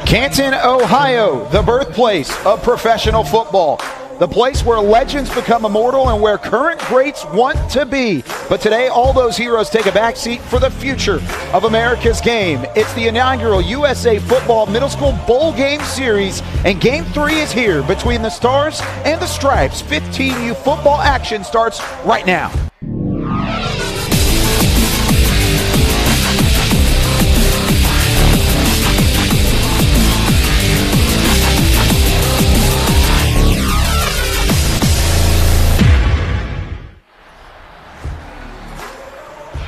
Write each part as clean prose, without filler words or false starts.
Canton, Ohio, the birthplace of professional football. The place where legends become immortal and where current greats want to be. But today, all those heroes take a backseat for the future of America's game. It's the inaugural USA Football Middle School Bowl Game Series, and Game 3 is here between the Stars and the Stripes. 15U football action starts right now.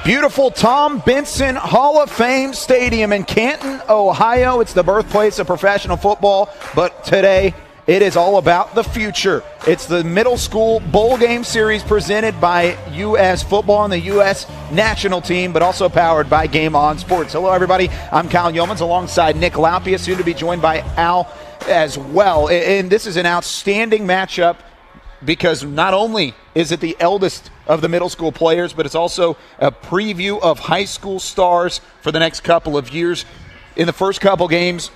Beautiful Tom Benson Hall of Fame Stadium in Canton, Ohio. It's the birthplace of professional football, but today it is all about the future. It's the Middle School Bowl Game Series presented by U.S. Football and the U.S. National Team, but also powered by Game On Sports. Hello, everybody. I'm Kyle Yeomans alongside Nick Laupia, soon to be joined by Al as well. And this is an outstanding matchup because not only is it the eldest of the middle school players, but it's also a preview of high school stars for the next couple of years. In the first couple games,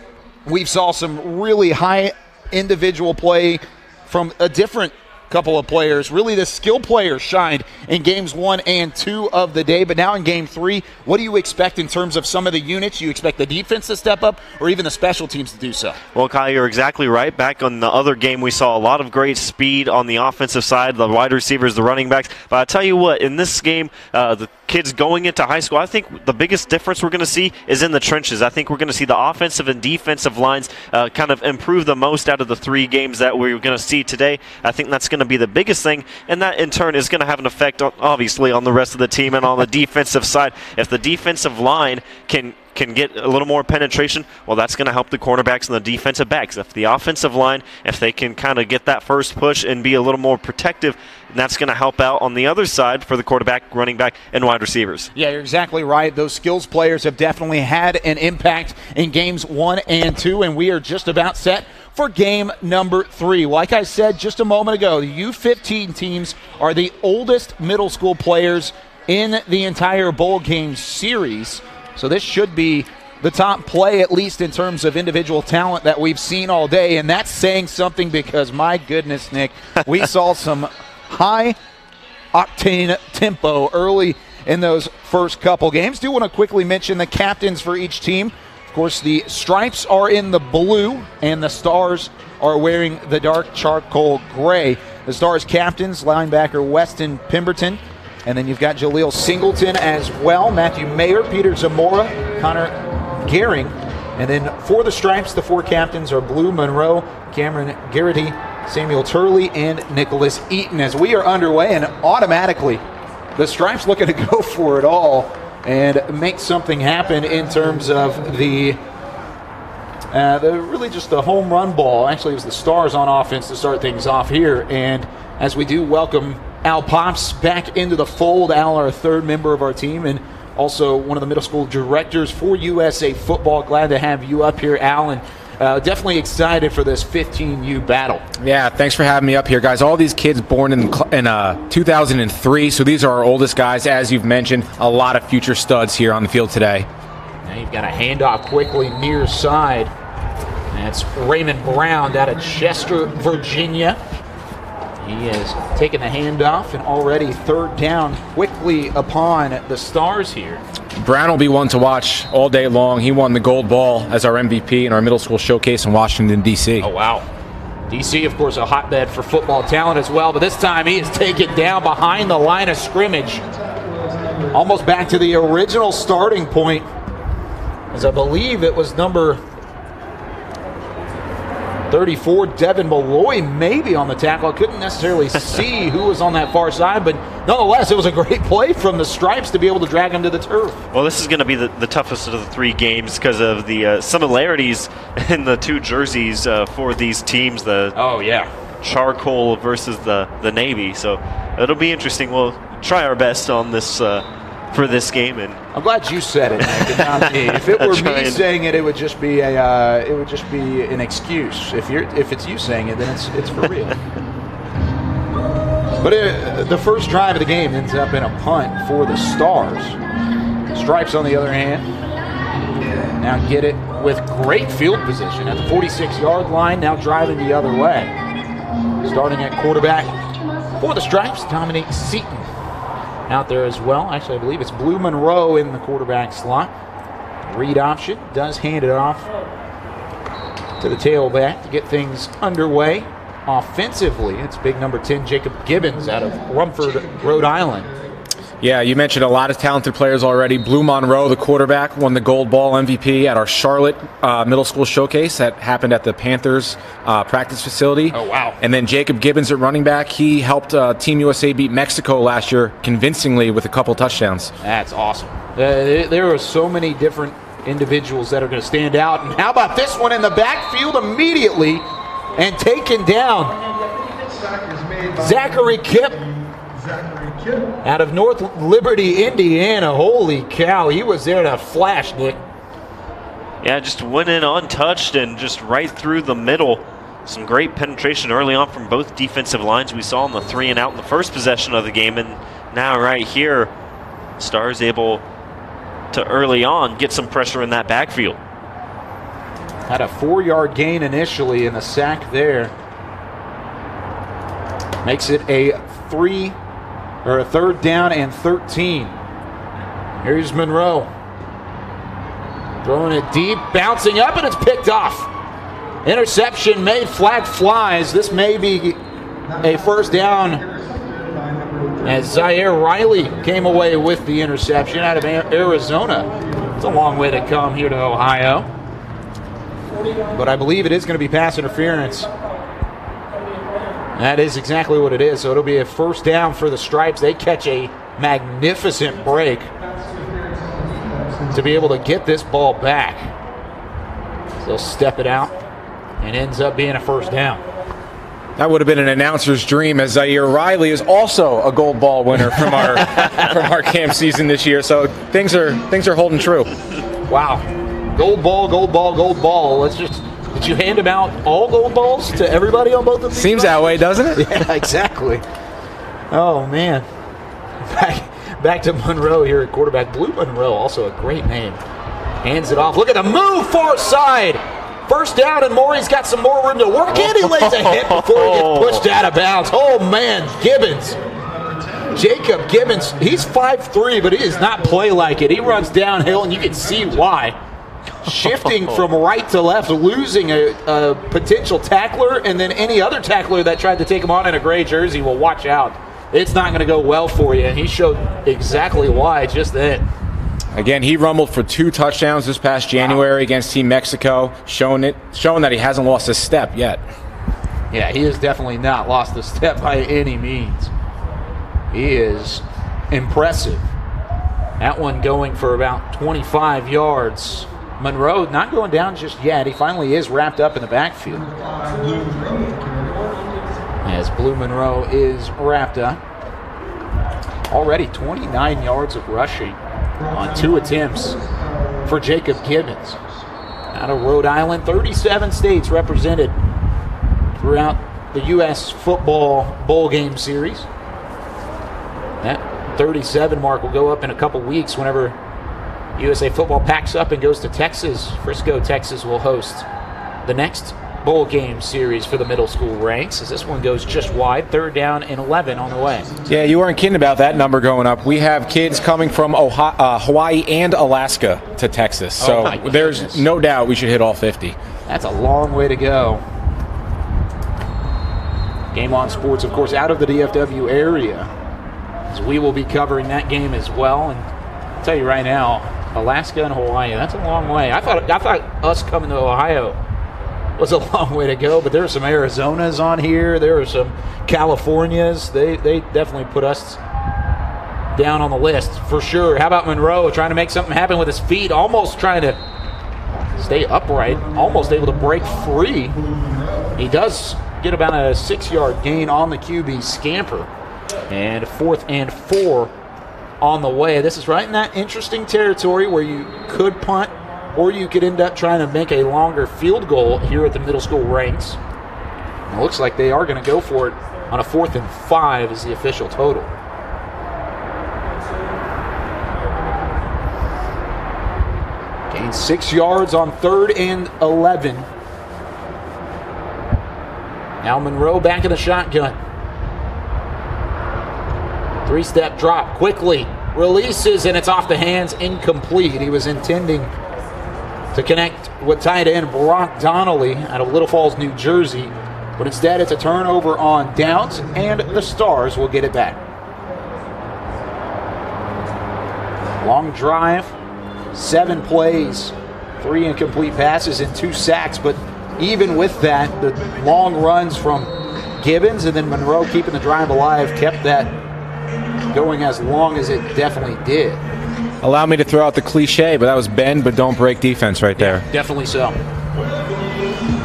we saw some really high individual play from a different couple of players. Really, the skill players shined in games 1 and 2 of the day, but now in game 3, what do you expect in terms of some of the units? You expect the defense to step up or even the special teams to do so? Well, Kyle, you're exactly right. Back on the other game, we saw a lot of great speed on the offensive side, the wide receivers, the running backs. But I tell you what, in this game, the kids going into high school, I think the biggest difference we're going to see is in the trenches. I think we're going to see the offensive and defensive lines kind of improve the most out of the 3 games that we're going to see today. I think that's going to be the biggest thing, and that in turn is going to have an effect, obviously, on the rest of the team and on the defensive side. If the defensive line can get a little more penetration, well, that's going to help the cornerbacks and the defensive backs. If the offensive line, if they can kind of get that first push and be a little more protective, that's going to help out on the other side for the quarterback, running back, and wide receivers. Yeah, you're exactly right. Those skills players have definitely had an impact in games 1 and 2, and we are just about set for game number 3. Like I said just a moment ago, the U-15 teams are the oldest middle school players in the entire bowl game series. So this should be the top play, at least in terms of individual talent that we've seen all day. And that's saying something because, my goodness, Nick, we saw some high-octane tempo early in those first couple games. Do want to quickly mention the captains for each team. Of course, the Stripes are in the blue, and the Stars are wearing the dark charcoal gray. The Stars captains, linebacker Weston Pemberton. And then you've got Jaleel Singleton as well, Matthew Mayer, Peter Zamora, Connor Gehring. And then for the Stripes, the 4 captains are Blue Monroe, Cameron Garrity, Samuel Turley, and Nicholas Eaton. As we are underway, and automatically the Stripes looking to go for it all and make something happen in terms of the really just the home run ball. Actually, it was the Stars on offense to start things off here. And as we do welcome Al Pops back into the fold. Al, our 3rd member of our team, and also one of the middle school directors for USA Football. Glad to have you up here, Al, and definitely excited for this 15U battle. Yeah, thanks for having me up here, guys. All these kids born in 2003, so these are our oldest guys. As you've mentioned, a lot of future studs here on the field today. Now you've got a handoff quickly near side. That's Raymond Brown out of Chester, Virginia. He has taken the handoff and already 3rd down quickly upon the Stars here. Brown will be one to watch all day long. He won the gold ball as our MVP in our middle school showcase in Washington, D.C. Oh, wow. D.C., of course, a hotbed for football talent as well, but this time he is taken down behind the line of scrimmage. Almost back to the original starting point, as I believe it was number 34, Devin Malloy, maybe on the tackle. I couldn't necessarily see who was on that far side, but nonetheless, it was a great play from the Stripes to be able to drag him to the turf. Well, this is going to be the toughest of the 3 games because of the similarities in the 2 jerseys for these teams. Oh, yeah. Charcoal versus the Navy. So it'll be interesting. We'll try our best on this for this game. And I'm glad you said it, Nick, and not me. If it were me saying it, it would just be an excuse. If it's you saying it, then it's for real. But the first drive of the game ends up in a punt for the Stars. Stripes, on the other hand, now get it with great field position at the 46-yard line, now driving the other way. Starting at quarterback for the Stripes, Dominique Seaton out there as well. Actually, I believe it's Blue Monroe in the quarterback slot. Read option, does hand it off to the tailback to get things underway. Offensively, it's big number 10, Jacob Gibbons out of Rumford, Rhode Island. Yeah, you mentioned a lot of talented players already. Blue Monroe, the quarterback, won the Gold Ball MVP at our Charlotte Middle School Showcase that happened at the Panthers practice facility. Oh, wow. And then Jacob Gibbons at running back. He helped Team USA beat Mexico last year convincingly with a couple touchdowns. That's awesome. There are so many different individuals that are going to stand out. And how about this one in the backfield immediately and taken down? Zachary Kipp out of North Liberty, Indiana. Holy cow, he was there to flash, Nick. Yeah, just went in untouched and just right through the middle. Some great penetration early on from both defensive lines. We saw on the 3 and out in the first possession of the game, and now right here, Stars able to early on get some pressure in that backfield. Had a 4-yard gain initially in the sack there. Makes it a third down and 13. Here's Monroe. Throwing it deep, bouncing up, and it's picked off. Interception made, flag flies. This may be a first down as Zaire Riley came away with the interception out of Arizona. It's a long way to come here to Ohio. But I believe it is going to be pass interference. That is exactly what it is. So it'll be a first down for the Stripes. They catch a magnificent break to be able to get this ball back. So they'll step it out and ends up being a first down. That would have been an announcer's dream, as Zaire Riley is also a gold ball winner from our from our camp season this year. So things are holding true. Wow. Gold ball, gold ball, gold ball. Did you hand them out all gold balls to everybody on both of these? Seems that way, doesn't it? Yeah, exactly. Oh, man. Back to Monroe here at quarterback. Blue Monroe, also a great name. Hands it off. Look at the move, far side. First down, and Maury's got some more room to work in. He lays a hit before he gets pushed out of bounds. Oh, man, Gibbons. Jacob Gibbons, he's 5'3", but he does not play like it. He runs downhill, and you can see why. Shifting from right to left, losing a potential tackler, and then any other tackler that tried to take him on in a gray jersey will watch out. It's not going to go well for you, and he showed exactly why just then. Again, he rumbled for 2 touchdowns this past January against Team Mexico, showing that he hasn't lost a step yet. Yeah, he has definitely not lost a step by any means. He is impressive. That one going for about 25 yards. Monroe not going down just yet. He finally is wrapped up in the backfield. As Blue Monroe is wrapped up. Already 29 yards of rushing on 2 attempts for Jacob Gibbons. Out of Rhode Island, 37 states represented throughout the U.S. football bowl game series. That 37 mark will go up in a couple weeks whenever USA football packs up and goes to Texas. Frisco, Texas will host the next bowl game series for the middle school ranks, as this one goes just wide. 3rd down and 11 on the way. Yeah, you weren't kidding about that number going up. We have kids coming from Hawaii and Alaska to Texas. So there's no doubt we should hit all 50. That's a long way to go. Game On Sports, of course, out of the DFW area, as we will be covering that game as well. And I'll tell you right now, Alaska and Hawaii, that's a long way. I thought us coming to Ohio was a long way to go, but there are some Arizonas on here. There are some Californias. They definitely put us down on the list for sure. How about Monroe trying to make something happen with his feet, almost trying to stay upright, almost able to break free. He does get about a 6-yard gain on the QB scamper. And 4th and 4 on the way. This is right in that interesting territory where you could punt or you could end up trying to make a longer field goal here at the middle school ranks. And it looks like they are going to go for it on a 4th and 5 is the official total. Gain 6 yards on 3rd and 11. Now Monroe back in the shotgun. 3-step drop, quickly releases, and it's off the hands, incomplete. He was intending to connect with tight end Brock Donnelly out of Little Falls, New Jersey, but instead it's a turnover on downs, and the Stars will get it back. Long drive, 7 plays, 3 incomplete passes, and 2 sacks, but even with that, the long runs from Gibbons and then Monroe keeping the drive alive kept that going as long as it definitely did. Allow me to throw out the cliche, but that was bend but don't break defense right there. Yeah, definitely so.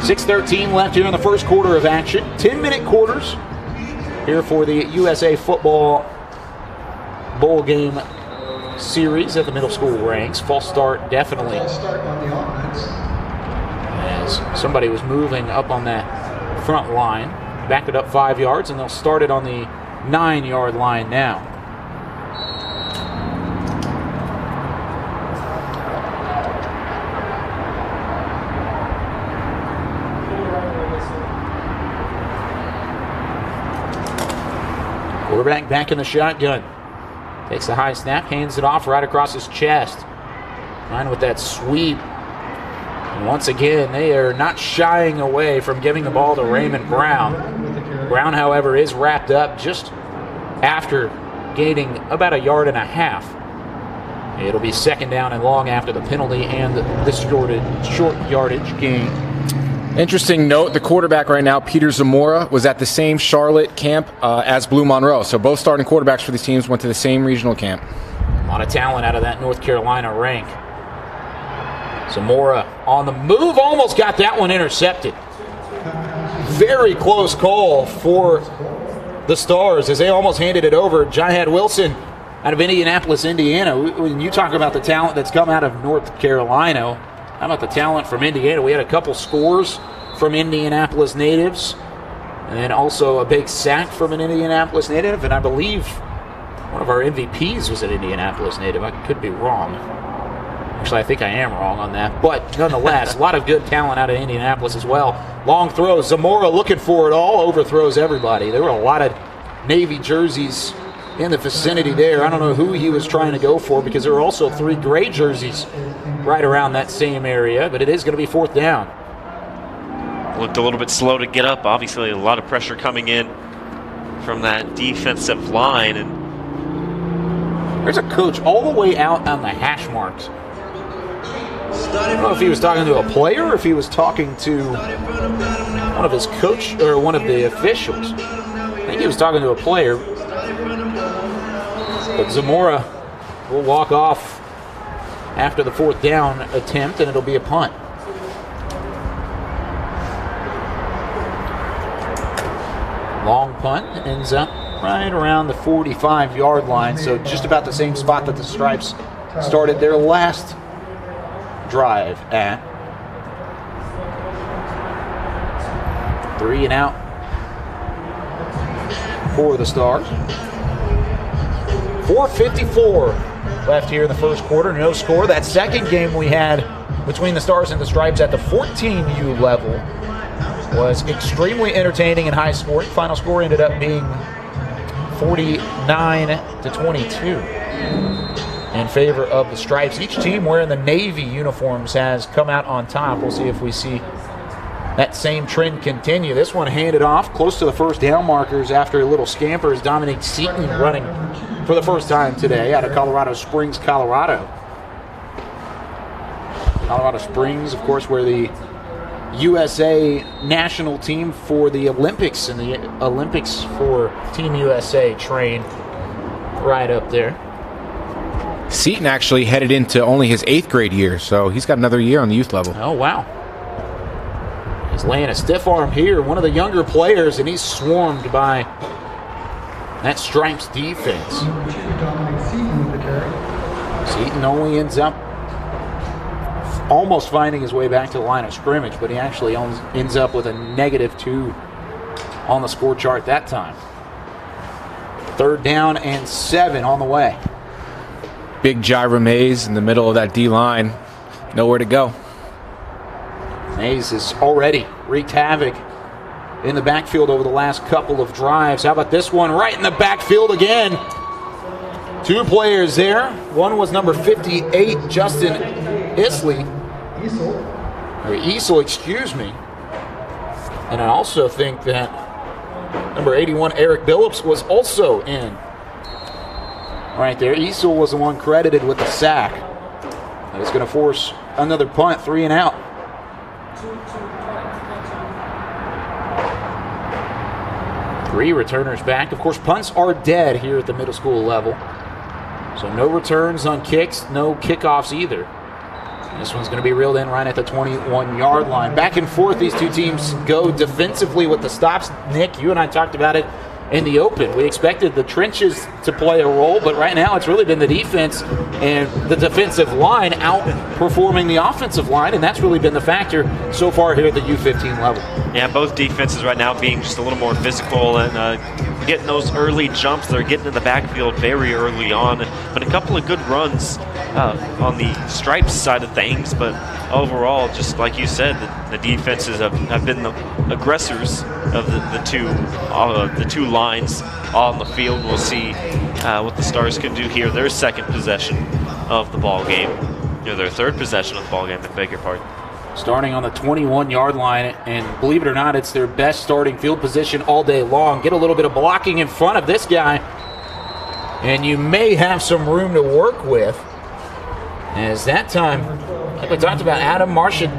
6:13 left here in the first quarter of action. 10-minute quarters here for the USA Football Bowl Game series at the middle school ranks. False start, definitely. As somebody was moving up on that front line. Back it up 5 yards, and they'll start it on the 9-yard line now. Quarterback back in the shotgun. Takes a high snap, hands it off right across his chest. Line with that sweep. And once again, they are not shying away from giving the ball to Raymond Brown. Brown, however, is wrapped up just after gaining about 1.5 yards. It'll be 2nd down and long after the penalty and this short yardage gain. Interesting note, the quarterback right now, Peter Zamora, was at the same Charlotte camp as Blue Monroe. So both starting quarterbacks for these teams went to the same regional camp. A lot of talent out of that North Carolina rank. Zamora on the move, almost got that one intercepted. Very close call for the Stars as they almost handed it over. Jihad Wilson out of Indianapolis, Indiana. When you talk about the talent that's come out of North Carolina, how about the talent from Indiana? We had a couple scores from Indianapolis natives, and then also a big sack from an Indianapolis native, and I believe one of our MVPs was an Indianapolis native. I could be wrong. Actually, I think I am wrong on that. But nonetheless, a lot of good talent out of Indianapolis as well. Long throw. Zamora looking for it all, overthrows everybody. There were a lot of Navy jerseys in the vicinity there. I don't know who he was trying to go for because there were also 3 gray jerseys right around that same area, but it is going to be 4th down. Looked a little bit slow to get up. Obviously, a lot of pressure coming in from that defensive line. And there's a coach all the way out on the hash marks. I don't know if he was talking to a player or if he was talking to one of his coach or one of the officials. I think he was talking to a player. But Zamora will walk off after the 4th down attempt, and it'll be a punt. Long punt ends up right around the 45-yard line, so just about the same spot that the Stripes started their last drive at. 3 and out for the Stars. 4:54 left here in the first quarter, no score. That second game we had between the Stars and the Stripes at the 14U level was extremely entertaining and high scoring. Final score ended up being 49-22 in favor of the Stripes. Each team wearing the Navy uniforms has come out on top. We'll see if we see that same trend continue. This one handed off close to the 1st down markers after a little scamper is Dominic Seaton running for the first time today out of Colorado Springs, Colorado. Colorado Springs, of course, where the USA national team for the Olympics and the Olympics for Team USA train right up there. Seaton actually headed into only his 8th grade year, so he's got another year on the youth level. Oh, wow. He's laying a stiff arm here, one of the younger players, and he's swarmed by that Stripes defense. Seaton only ends up almost finding his way back to the line of scrimmage, but he actually ends up with a -2 on the score chart that time. 3rd down and 7 on the way. Big Jira Mays in the middle of that D-line. nowhere to go. Mays has already wreaked havoc in the backfield over the last couple of drives. How about this one? Right in the backfield again. 2 players there. One was number 58, Justin Easel, excuse me. And I also think that number 81, Eric Billups, was also in. Right there. Easel was the one credited with the sack. That is going to force another punt, 3 and out. Three returners back. Of course, punts are dead here at the middle school level. So no returns on kicks, no kickoffs either. This one's going to be reeled in right at the 21-yard line. Back and forth, these two teams go defensively with the stops. Nick, you and I talked about it in the open. We expected the trenches to play a role, but right now it's really been the defense and the defensive line outperforming the offensive line, and that's really been the factor so far here at the U-15 level. Yeah, both defenses right now being just a little more physical and getting those early jumps. They're getting in the backfield very early on, but a couple of good runs on the Stripes side of things. But overall, just like you said, the defenses have been the aggressors of the two lines on the field. We'll see what the Stars can do here. Their second possession of the ball game, their third possession of the ball game. I beg your pardon. Starting on the 21-yard line, and believe it or not, it's their best starting field position all day long. Get a little bit of blocking in front of this guy, and you may have some room to work with. As that time, like we talked about, Adam Martian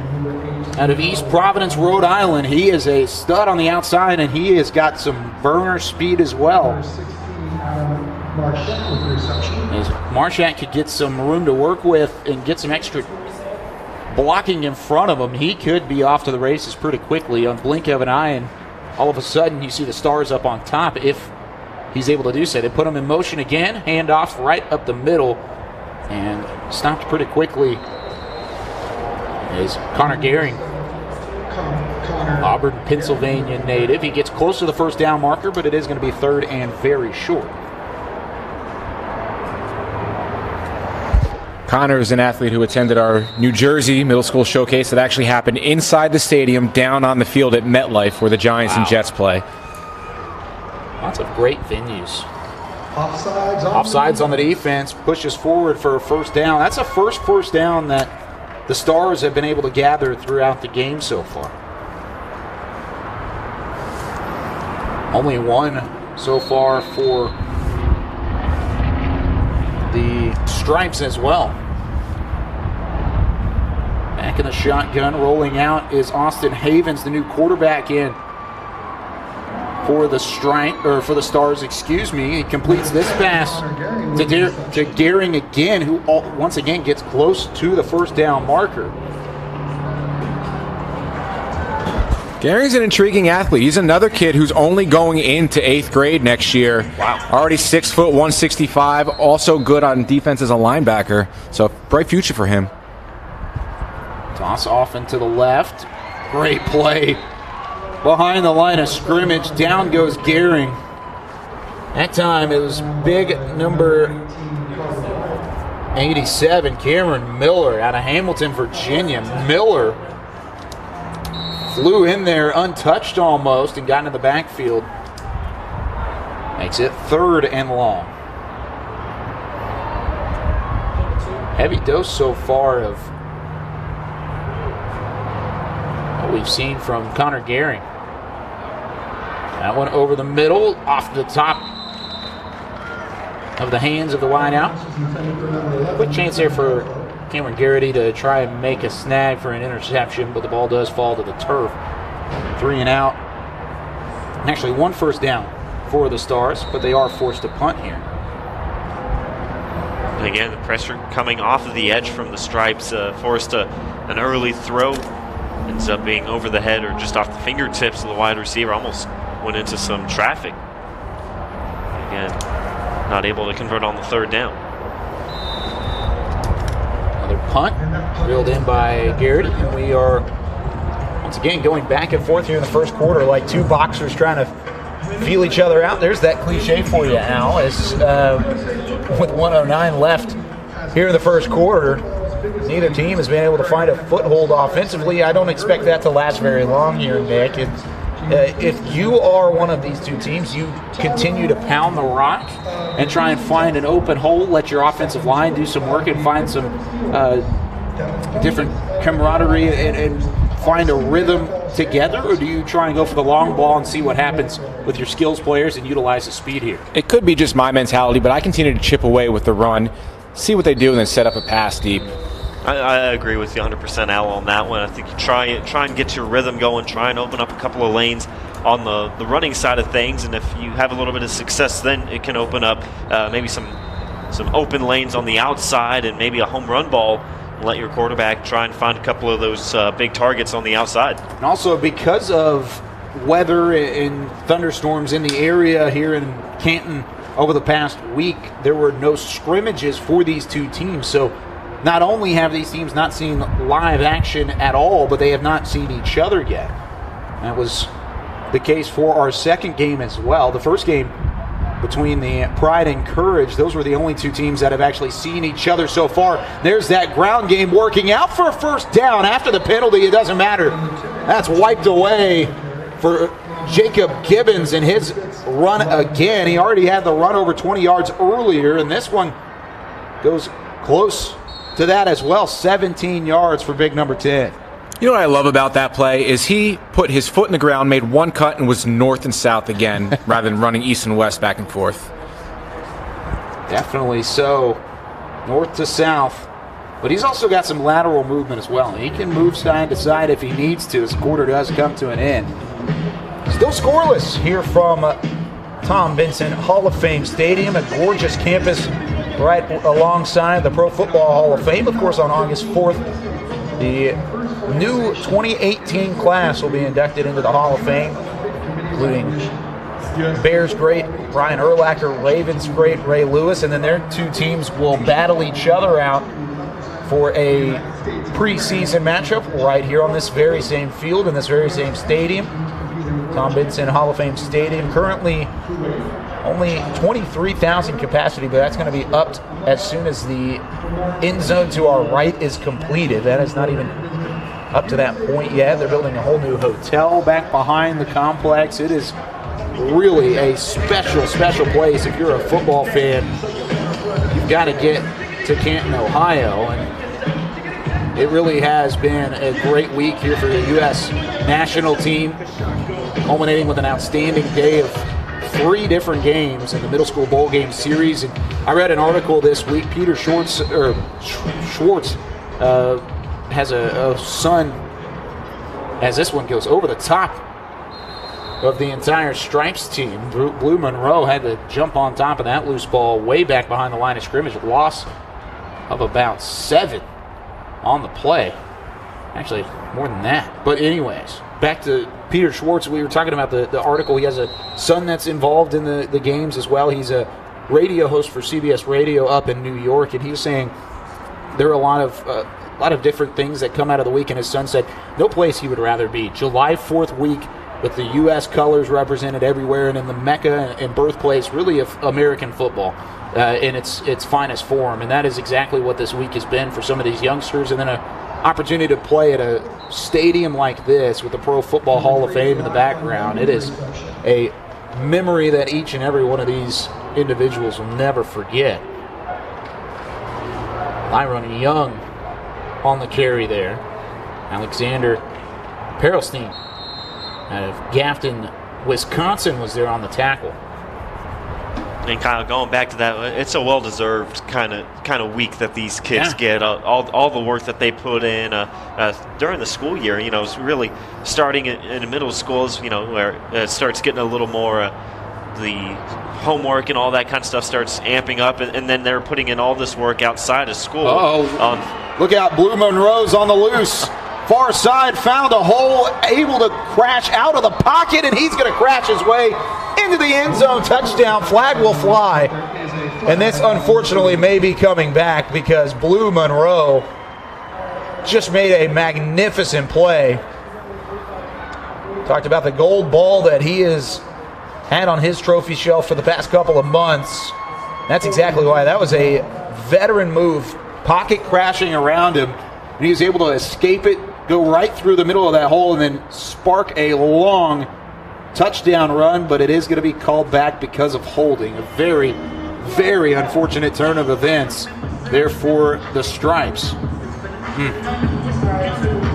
out of East Providence, Rhode Island. He is a stud on the outside, and he has got some burner speed as well. As Marchak could get some room to work with and get some extra blocking in front of him, he could be off to the races pretty quickly on blink of an eye, and all of a sudden you see the Stars up on top if he's able to do so. They put him in motion again, handoffs right up the middle, and stopped pretty quickly is Connor Gehring, Auburn, Pennsylvania native. He gets close to the first down marker, but it is going to be third and very short. Connor is an athlete who attended our New Jersey middle school showcase that actually happened inside the stadium down on the field at MetLife where the Giants and Jets play. Lots of great venues. Offsides on the defense, pushes forward for a first down. That's a first down that the Stars have been able to gather throughout the game so far. Only one so far for the Stripes as well. Back in the shotgun, rolling out is Austin Havens, the new quarterback in for the Stars. Excuse me. He completes this pass to Gehring again, who once again gets close to the first down marker. Gary's an intriguing athlete. He's another kid who's only going into 8th grade next year. Wow. Already 6 foot, 165. Also good on defense as a linebacker. So bright future for him. Toss off and to the left. Great play. Behind the line of scrimmage. Down goes Gehring. That time it was big number 87, Cameron Miller out of Hamilton, Virginia. Miller flew in there untouched almost and got into the backfield. Makes it third and long. Heavy dose so far of what we've seen from Connor Gehring. That one over the middle, off the top of the hands of the wideout. Quick chance there for Cameron Garrity to try and make a snag for an interception, but the ball does fall to the turf. 3 and out. And actually one first down for the Stars, but they are forced to punt here. And again, the pressure coming off of the edge from the Stripes forced an early throw. Ends up being over the head or just off the fingertips of the wide receiver. Almost went into some traffic. Again, not able to convert on the third down. Another punt, reeled in by Garrity, and we are once again going back and forth here in the first quarter like two boxers trying to feel each other out. There's that cliche for you, Al, as with 1:09 left here in the first quarter. neither team has been able to find a foothold offensively. I don't expect that to last very long here, Nick. If you are one of these two teams, you continue to pound the rock and try and find an open hole, let your offensive line do some work and find some different camaraderie and find a rhythm together, or do you try and go for the long ball and see what happens with your skills players and utilize the speed here? It could be just my mentality, but I continue to chip away with the run, see what they do, and then set up a pass deep. I agree with you 100%, Al, on that one. I think you try and get your rhythm going, try and open up a couple of lanes on the running side of things, and if you have a little bit of success, then it can open up maybe some open lanes on the outside and maybe a home run ball. Let your quarterback try and find a couple of those big targets on the outside. And also, because of weather and thunderstorms in the area here in Canton over the past week, there were no scrimmages for these two teams. So not only have these teams not seen live action at all, but they have not seen each other yet. That was the case for our second game as well. The first game between the Pride and Courage, those were the only two teams that have actually seen each other so far. There's that ground game working out for a first down. After the penalty, it doesn't matter. That's wiped away for Jacob Gibbons and his run again. He already had the run over 20 yards earlier, and this one goes close to that as well. 17 yards for big number 10. You know what I love about that play is he put his foot in the ground, made one cut, and was north and south again rather than running east and west back and forth. Definitely so. North to south. But he's also got some lateral movement as well. He can move side to side if he needs to as the quarter does come to an end. Still scoreless here from Tom Benson Hall of Fame Stadium, a gorgeous campus right alongside the Pro Football Hall of Fame. Of course, on August 4th, the new 2018 class will be inducted into the Hall of Fame, including Bears great Brian Urlacher, Ravens great Ray Lewis, and then their two teams will battle each other out for a preseason matchup right here on this very same field in this very same stadium. Tom Benson Hall of Fame Stadium, currently only 23,000 capacity, but that's going to be upped as soon as the end zone to our right is completed. That is not even up to that point yet. They're building a whole new hotel back behind the complex. It is really a special, special place. If you're a football fan, you've got to get to Canton, Ohio. And it really has been a great week here for the U.S. national team, culminating with an outstanding day of 3 different games in the middle school bowl game series. And I read an article this week. Peter Schwartz has a son, as this one goes over the top of the entire Stripes team. Blue Monroe had to jump on top of that loose ball way back behind the line of scrimmage. Loss of about 7 on the play. Actually, more than that. But anyways, back to Peter Schwartz. We were talking about the article. He has a son that's involved in the games as well. He's a radio host for CBS Radio up in New York, and he was saying there are a lot of different things that come out of the week, and his son said no place he would rather be. July 4th week with the U.S. colors represented everywhere and in the mecca and birthplace really of American football in its finest form, and that is exactly what this week has been for some of these youngsters. And then an opportunity to play at a stadium like this with the Pro Football Hall of Fame in the background. It is a memory that each and every one of these individuals will never forget. Lyron Young on the carry there. Alexander Perelstein out of Grafton, Wisconsin was there on the tackle. And kind of going back to that, it's a well-deserved kind of week that these kids get. All the work that they put in during the school year. You know, it's really starting in the middle schools. You know, where it starts getting a little more the homework and all that kind of stuff starts amping up, and then they're putting in all this work outside of school. Look out! Blue Monroe's on the loose. Far side, found a hole, able to crash out of the pocket, and he's going to crash his way into the end zone. Touchdown, flag will fly. And this, unfortunately, may be coming back because Blue Monroe just made a magnificent play. Talked about the gold ball that he has had on his trophy shelf for the past couple of months. That's exactly why. That was a veteran move, pocket crashing around him, and he was able to escape it, go right through the middle of that hole, and then spark a long touchdown run, but it is going to be called back because of holding. A very, very unfortunate turn of events there for the Stripes.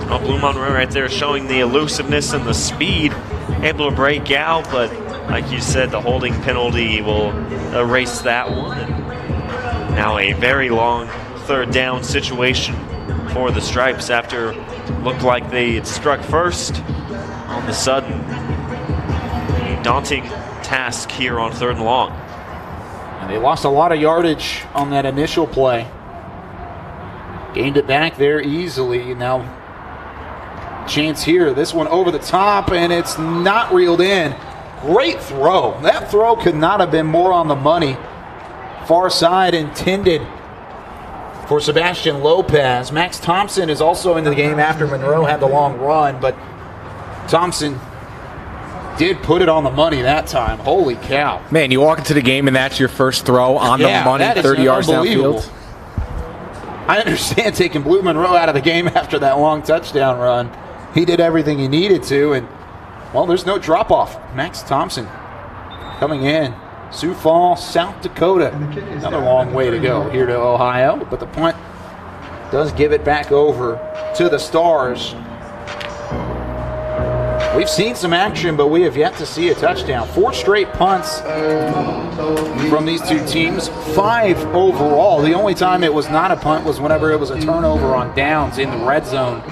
Well, Blue Monroe right there showing the elusiveness and the speed, able to break out, but like you said, the holding penalty will erase that one. And now a very long third down situation for the Stripes after it looked like they had struck first. All of a sudden, a daunting task here on 3rd and long. And they lost a lot of yardage on that initial play. Gained it back there easily. Now, chance here. This one over the top, and it's not reeled in. Great throw. That throw could not have been more on the money. Far side intended for Sebastian Lopez. Max Thompson is also in the game after Monroe had the long run, but Thompson did put it on the money that time. Holy cow. Man, you walk into the game and that's your first throw on the money, 30 yards downfield. I understand taking Blue Monroe out of the game after that long touchdown run. He did everything he needed to, and, well, there's no drop-off. Max Thompson coming in. Sioux Falls, South Dakota. Another long way to go here to Ohio, but the punt does give it back over to the Stars. We've seen some action, but we have yet to see a touchdown. 4 straight punts from these two teams, 5 overall. The only time it was not a punt was whenever it was a turnover on downs in the red zone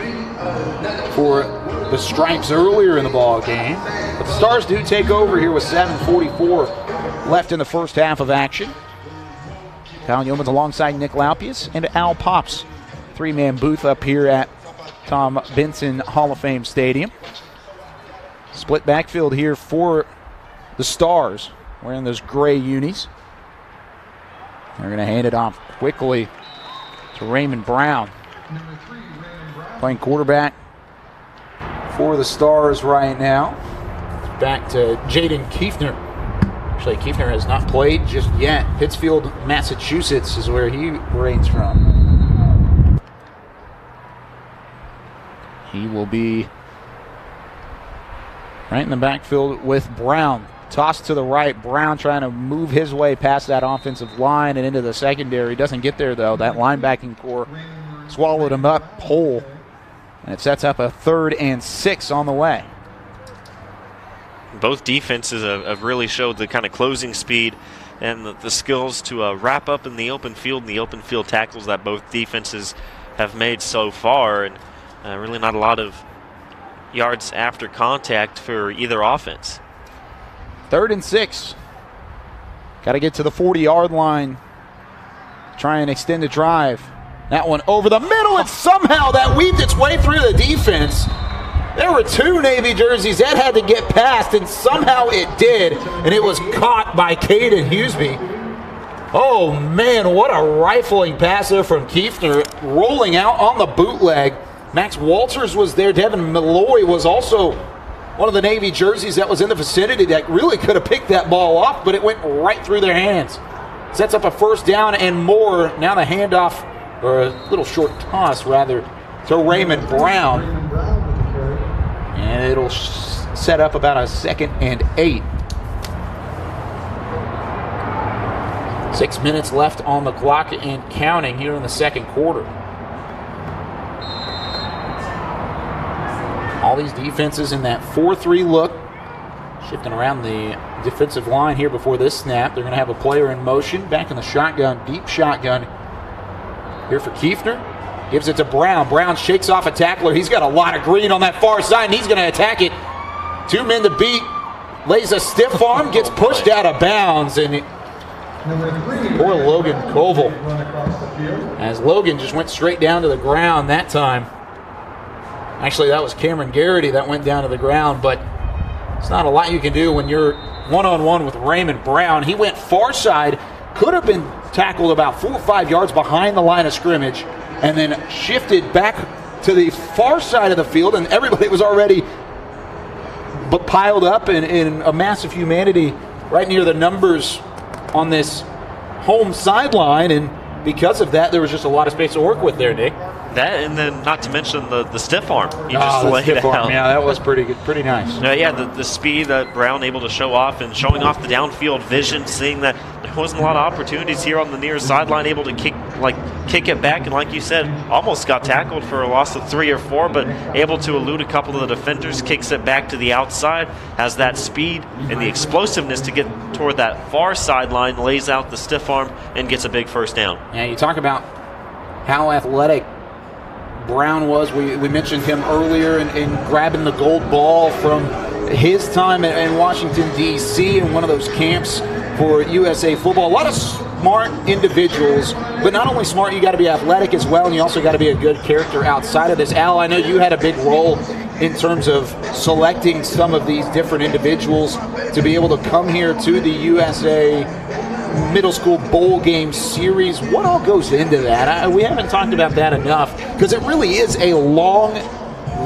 for the Stripes earlier in the ball game. But the Stars do take over here with 7:44 left in the first half of action. Kyle Yeomans alongside Nick Laupius and Al Pops. 3-man booth up here at Tom Benson Hall of Fame Stadium. Split backfield here for the Stars, wearing those gray unis. They're going to hand it off quickly to Raymond Brown. Playing quarterback for the Stars right now. Back to Jaden Kiefner. Actually, Kiefner has not played just yet. Pittsfield, Massachusetts is where he reigns from. He will be right in the backfield with Brown. Tossed to the right. Brown trying to move his way past that offensive line and into the secondary. Doesn't get there, though. That linebacking core swallowed him up whole. And it sets up a 3rd and 6 on the way. Both defenses have really showed the kind of closing speed and the skills to wrap up in the open field and the open field tackles that both defenses have made so far. And really not a lot of yards after contact for either offense. 3rd and 6. Got to get to the 40-yard line. Try and extend the drive. That one over the middle, and somehow that weaved its way through the defense. There were 2 Navy jerseys that had to get past, and somehow it did, and it was caught by Caden Huseby. Oh, man, what a rifling pass there from Kiefner, rolling out on the bootleg. Max Walters was there. Devin Malloy was also one of the Navy jerseys that was in the vicinity that really could have picked that ball off, but it went right through their hands. Sets up a 1st down and more. Now the handoff, or a little short toss, rather, to Raymond Brown. And it'll set up about a 2nd and 8. 6 minutes left on the clock and counting here in the 2nd quarter. All these defenses in that 4-3 look. Shifting around the defensive line here before this snap. They're going to have a player in motion. Back in the shotgun, deep shotgun here for Kiefner. Gives it to Brown. Brown shakes off a tackler. He's got a lot of green on that far side, and he's going to attack it. 2 men to beat. Lays a stiff arm, gets pushed out of bounds, and poor Logan Koval. As Logan just went straight down to the ground that time. Actually, that was Cameron Garrity that went down to the ground, but it's not a lot you can do when you're one-on-one with Raymond Brown. He went far side, could have been tackled about 4 or 5 yards behind the line of scrimmage, and then shifted back to the far side of the field, and everybody was already piled up in a mass of humanity right near the numbers on this home sideline, and because of that, there was just a lot of space to work with there, Nick. That, and then not to mention the stiff arm. He just laid it out. Yeah, that was pretty good, pretty nice. Yeah, the speed that Brown able to show off and showing off the downfield vision, seeing that there wasn't a lot of opportunities here on the near sideline, able to kick it back, and like you said, almost got tackled for a loss of 3 or 4, but able to elude a couple of the defenders, kicks it back to the outside, has that speed and the explosiveness to get toward that far sideline, lays out the stiff arm, and gets a big first down. Yeah, you talk about how athletic Brown was. We mentioned him earlier in grabbing the gold ball from his time in Washington, D.C. in one of those camps for USA football. A lot of smart individuals, but not only smart, you got to be athletic as well, and you also got to be a good character outside of this. Al, I know you had a big role in terms of selecting some of these different individuals to be able to come here to the USA Middle School Bowl Game Series. What all goes into that? We haven't talked about that enough, because it really is a long,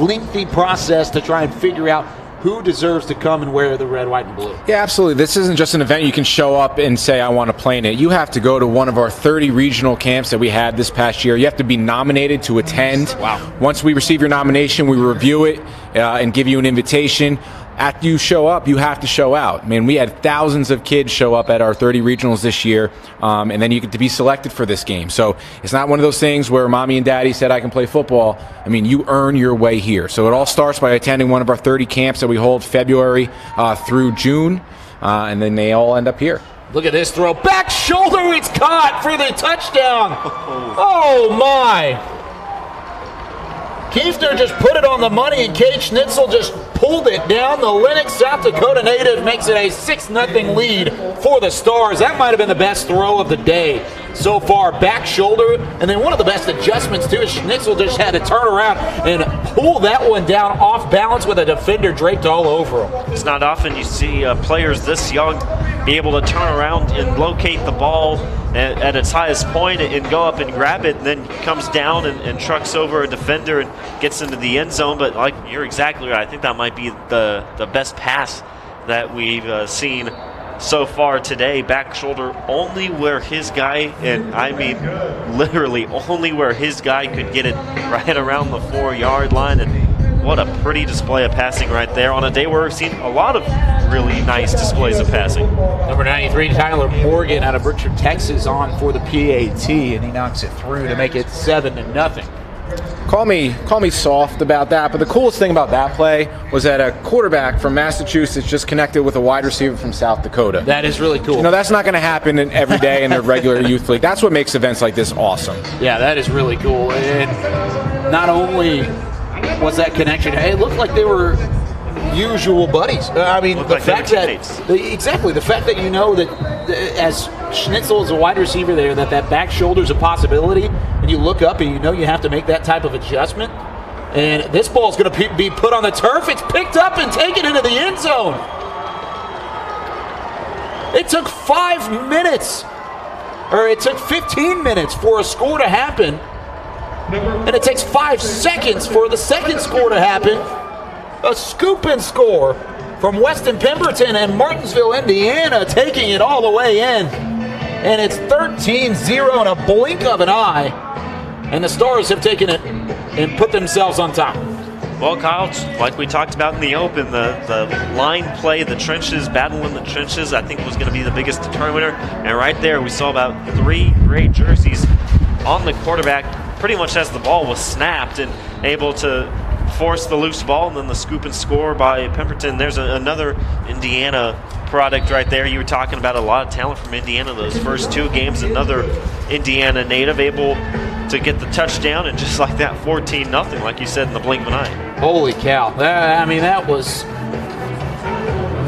lengthy process to try and figure out who deserves to come and wear the red, white, and blue. Yeah, absolutely. This isn't just an event you can show up and say, I want to play in it. You have to go to one of our 30 regional camps that we had this past year. You have to be nominated to attend. Wow. Once we receive your nomination, we review it and give you an invitation. After you show up, you have to show out. I mean, we had thousands of kids show up at our 30 regionals this year, and then you get to be selected for this game. So it's not one of those things where mommy and daddy said I can play football. I mean, you earn your way here. So it all starts by attending one of our 30 camps that we hold February through June, and then they all end up here. Look at this throw. Back shoulder, it's caught for the touchdown. Oh, my. Kiefner just put it on the money, and Cade Schnitzel just pulled it down. The Lenox, South Dakota native makes it a 6-0 lead for the Stars. That might have been the best throw of the day so far. Back shoulder, and then one of the best adjustments, too, is Schnitzel just had to turn around and pull that one down off balance with a defender draped all over him. It's not often you see players this young be able to turn around and locate the ball at its highest point and go up and grab it, and then comes down and trucks over a defender and gets into the end zone. But like, you're exactly right. I think that might be the best pass that we've seen so far today. Back shoulder only where his guy, and I mean literally only where his guy could get it, right around the 4-yard line. And what a pretty display of passing right there on a day where we've seen a lot of really nice displays of passing. Number 93, Tyler Morgan out of Berkshire, Texas, on for the PAT, and he knocks it through to make it 7-0. Call me soft about that, but the coolest thing about that play was that a quarterback from Massachusetts just connected with a wide receiver from South Dakota. That is really cool. You know, that's not going to happen every day in the regular youth league. That's what makes events like this awesome. Yeah, that is really cool. And not only was that connection, it looked like they were usual buddies. I mean, the fact that you know that as Schnitzel is a wide receiver there, that back shoulder is a possibility, and you look up and you know you have to make that type of adjustment. And this ball is going to be put on the turf. It's picked up and taken into the end zone. It took 5 minutes, or it took 15 minutes for a score to happen, and it takes 5 seconds for the second score to happen. A scoop and score from Weston Pemberton and Martinsville, Indiana, taking it all the way in. And it's 13-0 in a blink of an eye. And the Stars have taken it and put themselves on top. Well, Kyle, like we talked about in the open, the line play, the trenches, battle in the trenches, I think was going to be the biggest determiner. And right there, we saw about 3 gray jerseys on the quarterback pretty much as the ball was snapped, and able to force the loose ball, and then the scoop and score by Pemberton. There's another Indiana product right there. You were talking about a lot of talent from Indiana those first 2 games. Another Indiana native able to get the touchdown, and just like that, 14-0, like you said, in the blink of an eye. Holy cow. I mean, that was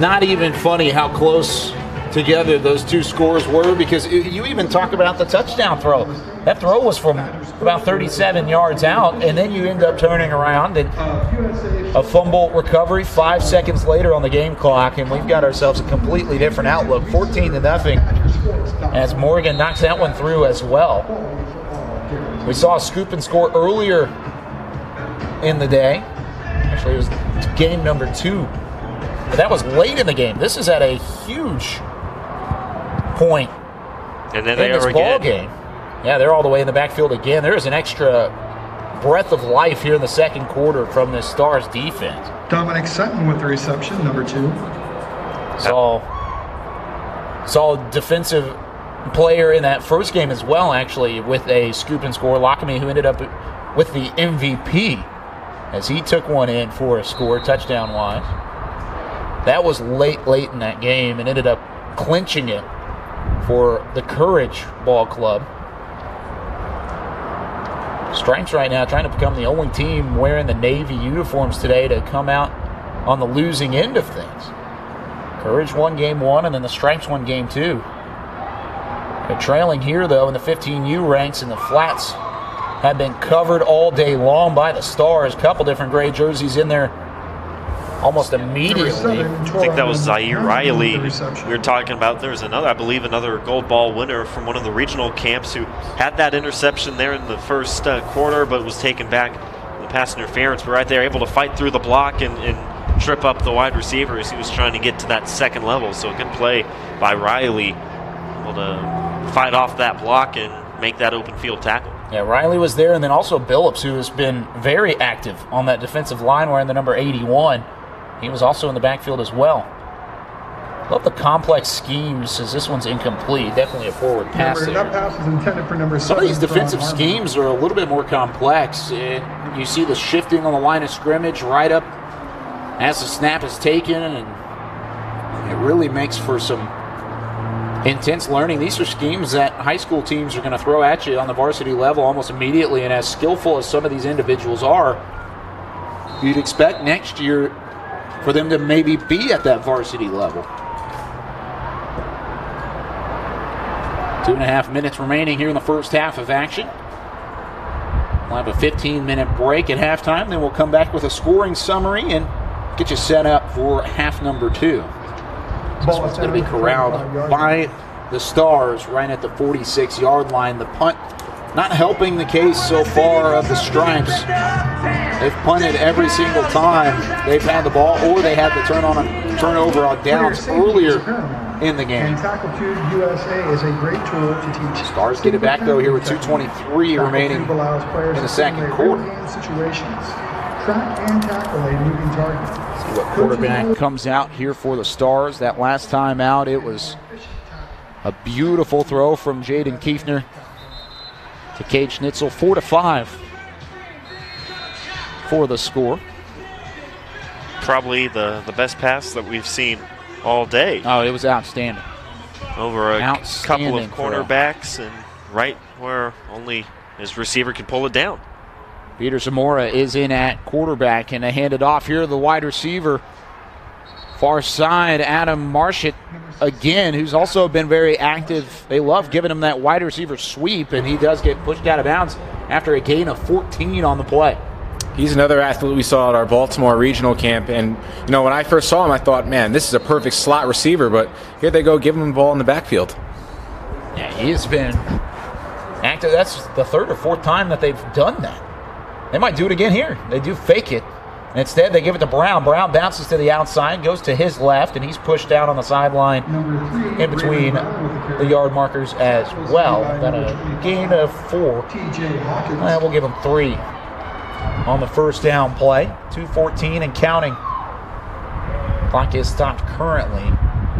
not even funny how close together those 2 scores were, because you even talk about the touchdown throw. That throw was from about 37 yards out, and then you end up turning around and a fumble recovery 5 seconds later on the game clock, and we've got ourselves a completely different outlook. 14-0 as Morgan knocks that one through as well. We saw a scoop and score earlier in the day. Actually, it was game number 2. But that was late in the game. This is at a huge point and then in this ball game. Yeah, they're all the way in the backfield again. There is an extra breath of life here in the second quarter from the Stars defense. Dominic Sutton with the reception, number 2. Saw a defensive player in that first game as well, actually, with a scoop and score. Lockamy, who ended up with the MVP as he took one in for a score, touchdown-wise. That was late in that game and ended up clinching it for the Courage Ball Club. Stripes right now trying to become the only team wearing the Navy uniforms today to come out on the losing end of things. Courage won game 1, and then the Stripes won game 2. They're trailing here, though, in the 15U ranks, and the flats have been covered all day long by the Stars. Couple different gray jerseys in there almost immediately. I think that was Zaire Riley. We were talking about there's another, I believe, another gold ball winner from one of the regional camps who had that interception there in the first quarter, but was taken back in the pass interference. But right there, able to fight through the block and trip up the wide receiver as he was trying to get to that second level. So a good play by Riley, able to fight off that block and make that open field tackle. Yeah, Riley was there, and then also Billups, who has been very active on that defensive line wearing the number 81. He was also in the backfield as well. Love the complex schemes as this one's incomplete. Definitely a forward pass there. That pass is intended for number 7. Some of these defensive schemes are a little bit more complex. You see the shifting on the line of scrimmage right up as the snap is taken, and it really makes for some intense learning. These are schemes that high school teams are going to throw at you on the varsity level almost immediately, and as skillful as some of these individuals are, you'd expect next year for them to maybe be at that varsity level. 2.5 minutes remaining here in the first half of action. We'll have a 15-minute break at halftime, then we'll come back with a scoring summary and get you set up for half number 2. This one's going to be corralled by the Stars right at the 46-yard line. The punt not helping the case so far of the Stripes. They've punted every single time they've had the ball, or they had the turnover on downs earlier in the game. USA is a great tool to teach. Stars get it back, though, here with 2:23 remaining in the second quarter. Track and tackle a moving target. See what quarterback comes out here for the Stars. That last time out, it was a beautiful throw from Jaden Kiefner to Cade Schnitzel. 4-5 for the score. Probably the best pass that we've seen all day. Oh, it was outstanding. Over a couple of cornerbacks and right where only his receiver could pull it down. Peter Zamora is in at quarterback, and they hand it off here to the wide receiver. Far side, Adam Marshett again, who's also been very active. They love giving him that wide receiver sweep, and he does get pushed out of bounds after a gain of 14 on the play. He's another athlete we saw at our Baltimore regional camp, and you know, when I first saw him, I thought, man, this is a perfect slot receiver, but here they go giving him the ball in the backfield. Yeah, he has been active. That's the third or fourth time that they've done that. They might do it again here. They do fake it. And instead, they give it to Brown. Brown bounces to the outside, goes to his left, and he's pushed down on the sideline in between the yard markers as well. Got a gain of 4. We'll give him 3 on the first down play. 2:14 and counting. Clock is stopped currently.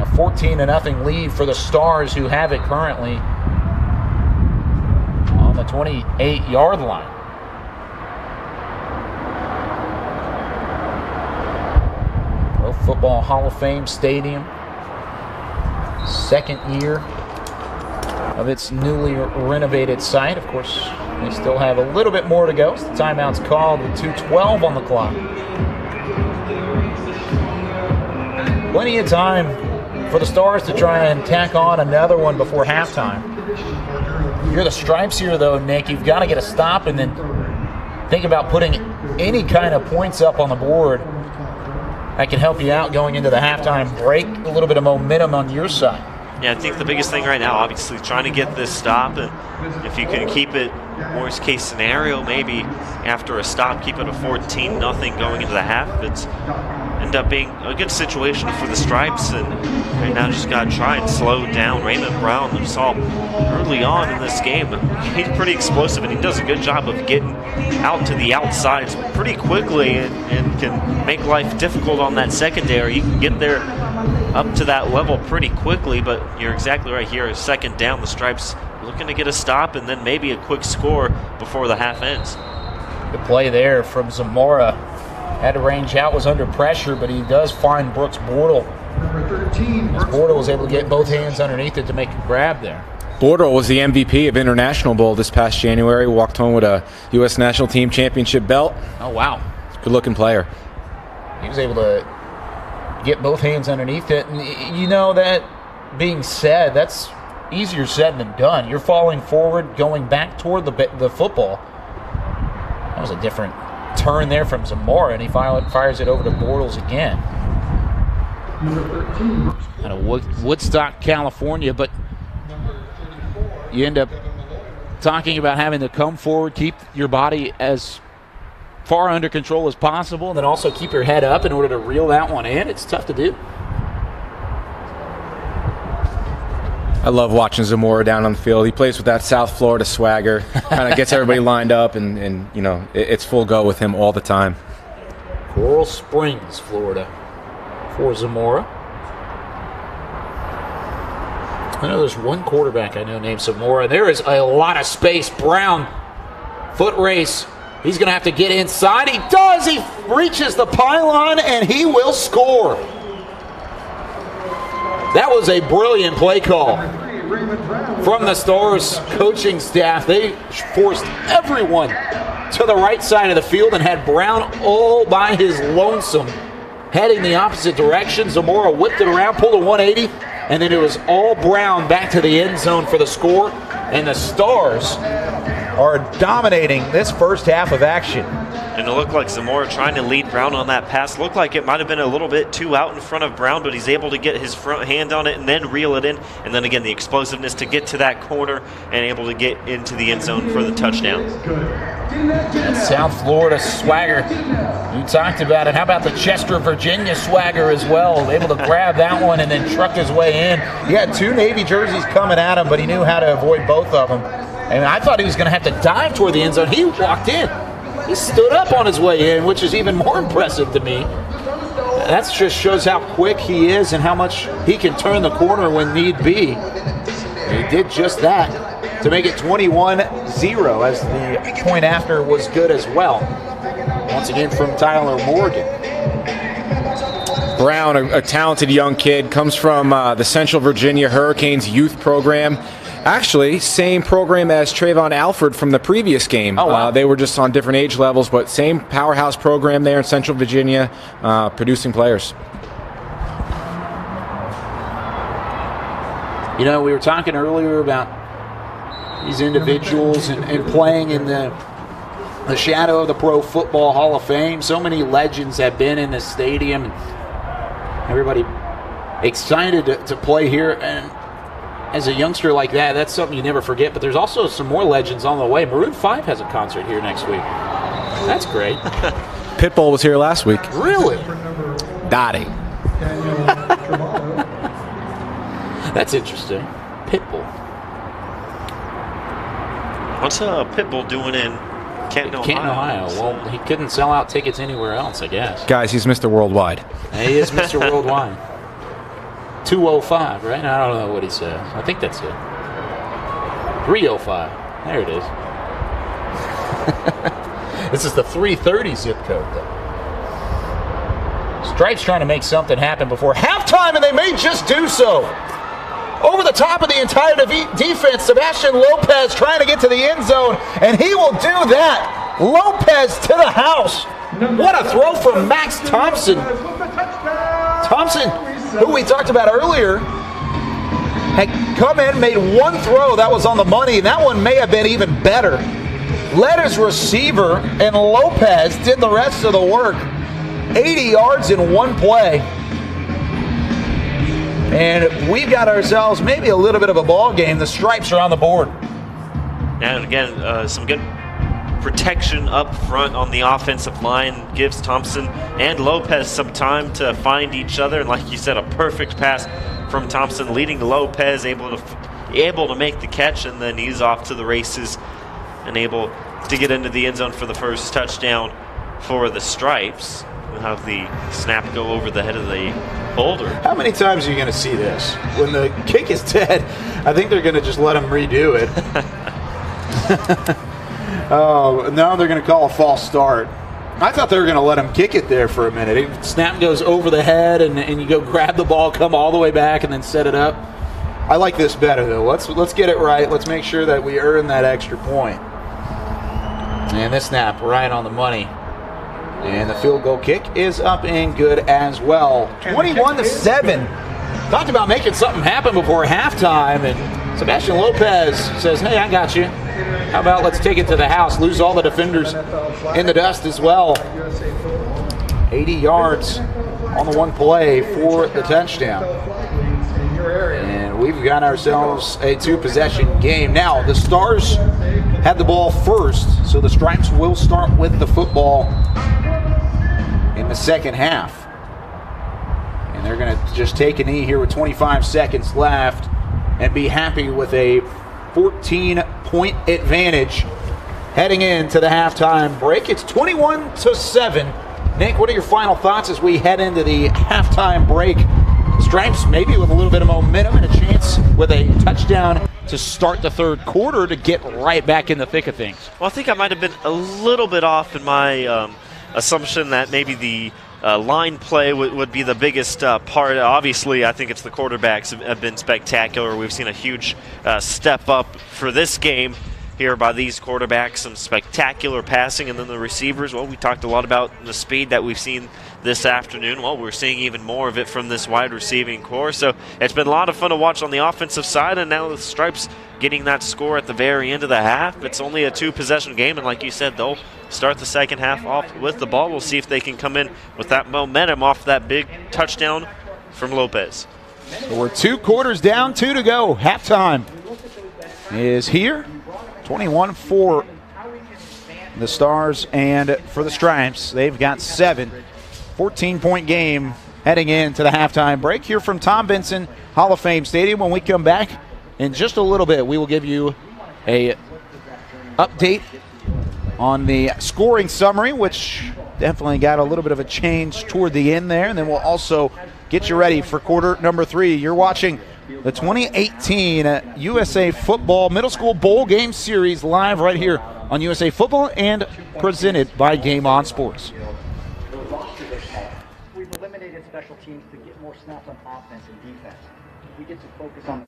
A 14-0 lead for the Stars, who have it currently on the 28-yard line. Pro Football Hall of Fame Stadium. Second year of its newly renovated site. Of course, they still have a little bit more to go. So the timeout's called with 2:12 on the clock. Plenty of time for the Stars to try and tack on another one before halftime. If you're the Stripes here, though, Nick, you've got to get a stop and then think about putting any kind of points up on the board that can help you out going into the halftime break. A little bit of momentum on your side. Yeah, I think the biggest thing right now, obviously, trying to get this stop. And if you can keep it, worst case scenario, maybe after a stop, keep it a 14-0 going into the half. If it's an end up being a good situation for the Stripes, and right now just got to try and slow down Raymond Brown. We saw early on in this game, he's pretty explosive, and he does a good job of getting out to the outsides pretty quickly and can make life difficult on that secondary. You can get there up to that level pretty quickly, but you're exactly right here. Second down, the Stripes looking to get a stop and then maybe a quick score before the half ends. Good play there from Zamora. Had to range out, was under pressure, but he does find Brooks Bortle. Number 13, As Bortle was able to get both hands underneath it to make a grab there. Bortle was the MVP of International Bowl this past January. Walked home with a U.S. National Team Championship belt. Oh, wow. Good-looking player. He was able to get both hands underneath it. And you know, that being said, that's easier said than done. You're falling forward, going back toward the football. That was a different turn there from Zamora, and he fires it over to Bortles again. number 13, Out of Woodstock, California, but you end up talking about having to come forward, keep your body as far under control as possible, and then also keep your head up in order to reel that one in. It's tough to do. I love watching Zamora down on the field. He plays with that South Florida swagger. Kind of gets everybody lined up, and you know, it's full go with him all the time. Coral Springs, Florida, for Zamora. I know there's one quarterback I know named Zamora. There is a lot of space. Brown, foot race. He's going to have to get inside. He does. He reaches the pylon, and he will score. That was a brilliant play call from the Stars coaching staff. They forced everyone to the right side of the field and had Brown all by his lonesome, heading the opposite direction. Zamora whipped it around, pulled a 180, and then it was all Brown back to the end zone for the score. And the Stars Are dominating this first half of action. And it looked like Zamora trying to lead Brown on that pass. Looked like it might have been a little bit too out in front of Brown, but he's able to get his front hand on it and then reel it in. And then again, the explosiveness to get to that corner and able to get into the end zone for the touchdown. That South Florida swagger. You talked about it. How about the Chester, Virginia swagger as well? Able to grab that one and then truck his way in. He had two Navy jerseys coming at him, but he knew how to avoid both of them. And I thought he was going to have to dive toward the end zone. He walked in. He stood up on his way in, which is even more impressive to me. That just shows how quick he is and how much he can turn the corner when need be. He did just that to make it 21-0 as the point after was good as well. once again from Tyler Morgan. Brown, a talented young kid, comes from the Central Virginia Hurricanes youth program. Actually, same program as Trayvon Alford from the previous game. Oh, wow. They were just on different age levels, but same powerhouse program there in Central Virginia, producing players. You know, we were talking earlier about these individuals and playing in the shadow of the Pro Football Hall of Fame. So many legends have been in this stadium. Everybody excited to play here. And as a youngster like that, that's something you never forget. But there's also some more legends on the way. Maroon 5 has a concert here next week. That's great. Pitbull was here last week. Really? Dottie. That's interesting. Pitbull. What's Pitbull doing in Canton, Ohio? Canton, Ohio. Well, he couldn't sell out tickets anywhere else, I guess. Guys, he's Mr. Worldwide. He is Mr. Worldwide. 205, right? I don't know what he says. I think that's it. 305. There it is. This is the 330 zip code, though. Stripes trying to make something happen before halftime, and they may just do so. Over the top of the entire defense, Sebastian Lopez trying to get to the end zone, and he will do that. Lopez to the house. What a throw from Max Thompson. Thompson, who we talked about earlier, had come in, made one throw that was on the money, and that one may have been even better. Led his receiver, and Lopez did the rest of the work. 80 yards in one play. And we've got ourselves maybe a little bit of a ball game. The Stripes are on the board. And again, some good protection up front on the offensive line, gives Thompson and Lopez some time to find each other. And like you said, a perfect pass from Thompson, leading to Lopez, able to make the catch, and then he's off to the races and able to get into the end zone for the first touchdown for the Stripes. We'll have the snap go over the head of the holder. How many times are you going to see this? When the kick is dead, I think they're going to just let him redo it. Oh, now they're going to call a false start. I thought they were going to let him kick it there for a minute. Snap goes over the head, and you go grab the ball, come all the way back, and then set it up. I like this better, though. Let's get it right. Let's make sure that we earn that extra point. And this snap right on the money. And the field goal kick is up and good as well. 21-7. Talked about making something happen before halftime, and Sebastian Lopez says, hey, I got you. How about let's take it to the house, lose all the defenders in the dust as well. 80 yards on the one play for the touchdown. And we've got ourselves a two-possession game. Now, the Stars had the ball first, so the Stripes will start with the football in the second half. And they're going to just take a knee here with 25 seconds left and be happy with a 14-point advantage heading into the halftime break. It's 21-7. Nick, what are your final thoughts as we head into the halftime break? Stripes maybe with a little bit of momentum and a chance with a touchdown to start the third quarter to get right back in the thick of things. Well, I think I might have been a little bit off in my assumption that maybe the line play would be the biggest part. Obviously, I think it's the quarterbacks have been spectacular. We've seen a huge step up for this game here by these quarterbacks, some spectacular passing, and then the receivers. Well, we talked a lot about the speed that we've seen this afternoon. Well, we're seeing even more of it from this wide receiving core. So it's been a lot of fun to watch on the offensive side, and now the Stripes getting that score at the very end of the half. It's only a two-possession game, and like you said, they'll start the second half off with the ball. We'll see if they can come in with that momentum off that big touchdown from Lopez. So we're 2 quarters down, 2 to go. Halftime is here. 21 for the Stars, and for the Stripes, they've got 7. 14-point game heading into the halftime break here from Tom Benson Hall of Fame Stadium. When we come back in just a little bit, we will give you a update on the scoring summary, which definitely got a little bit of a change toward the end there, and then we'll also get you ready for quarter number 3. You're watching the 2018 USA Football Middle School Bowl Game Series live right here on USA Football and presented by Game On Sports. We've eliminated special teams to get more snaps on offense and defense. We get to focus on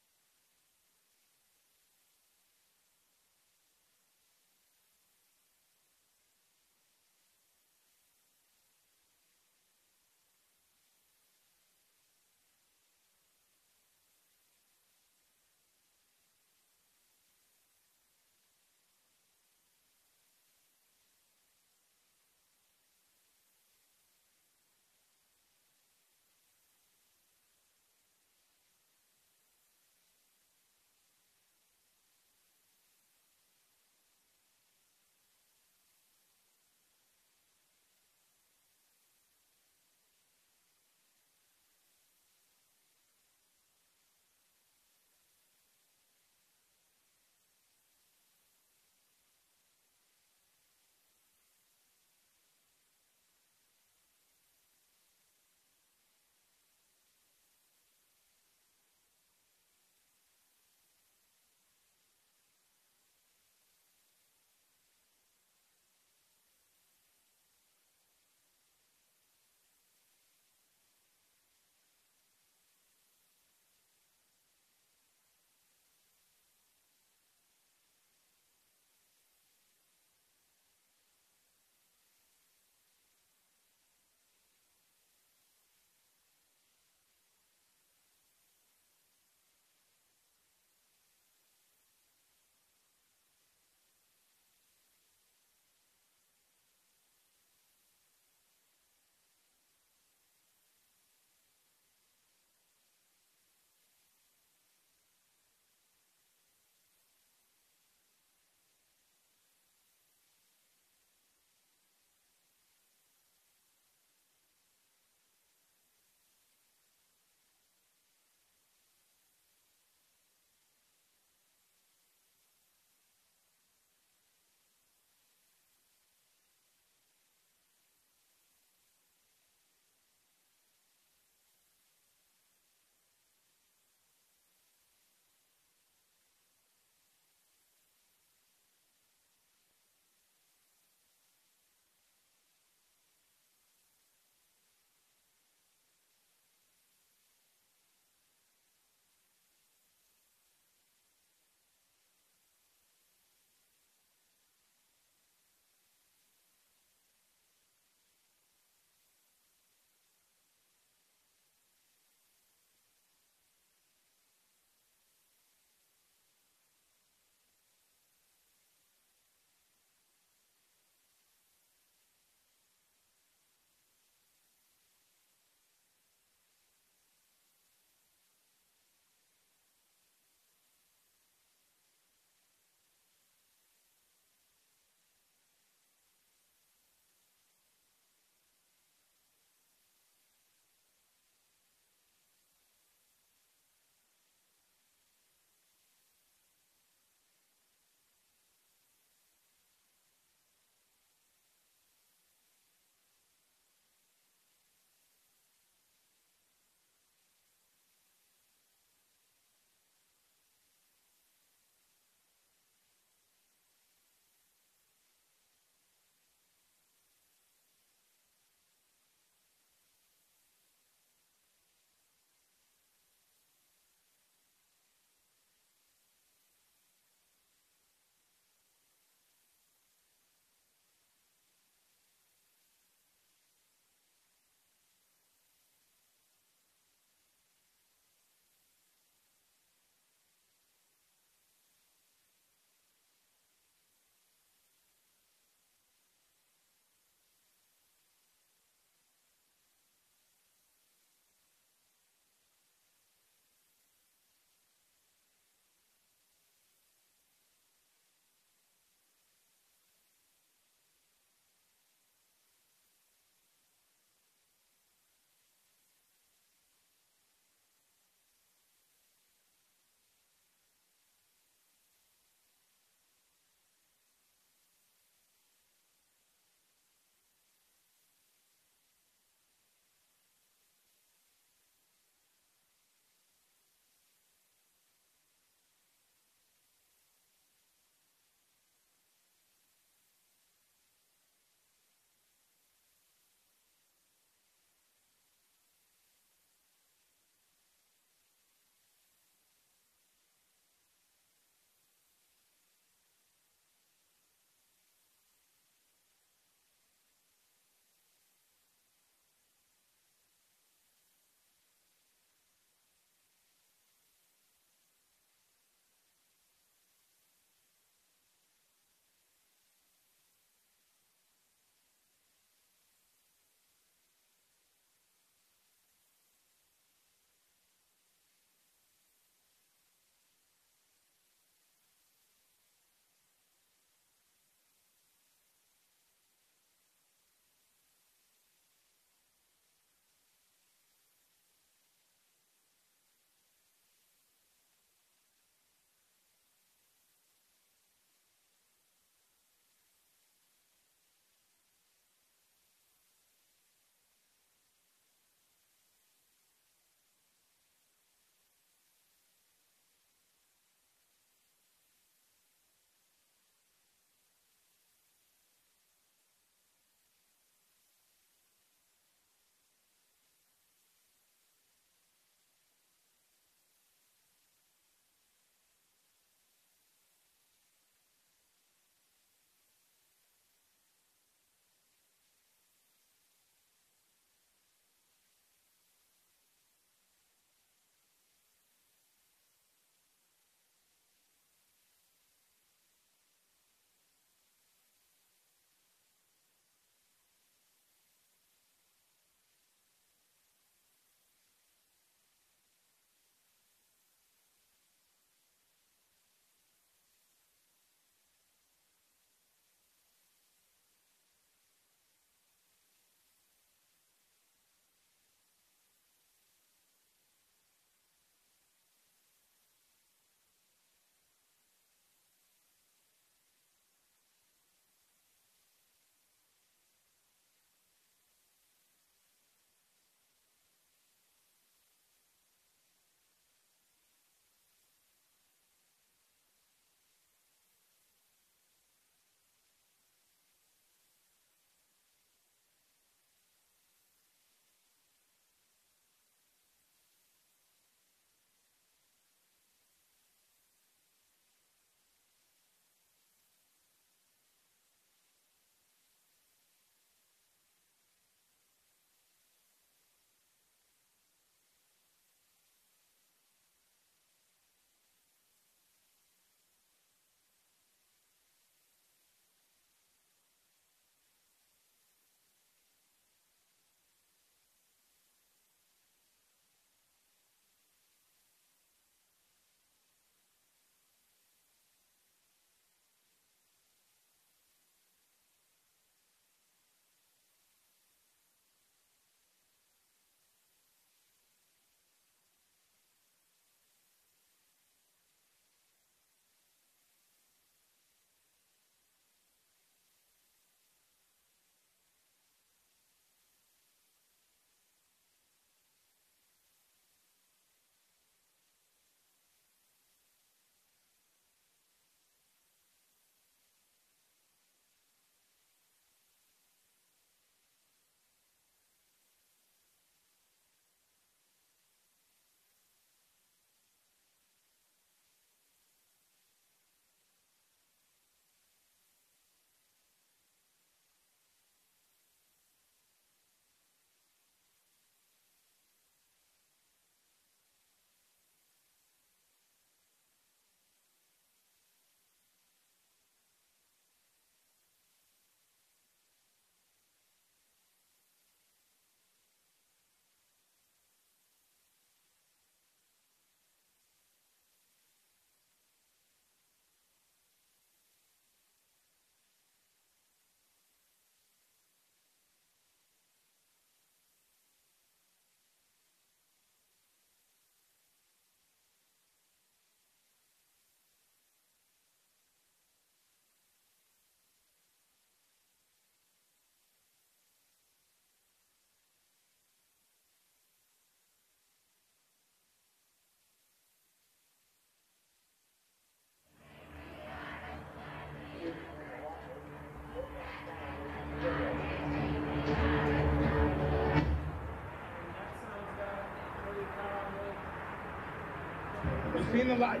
Seen the light.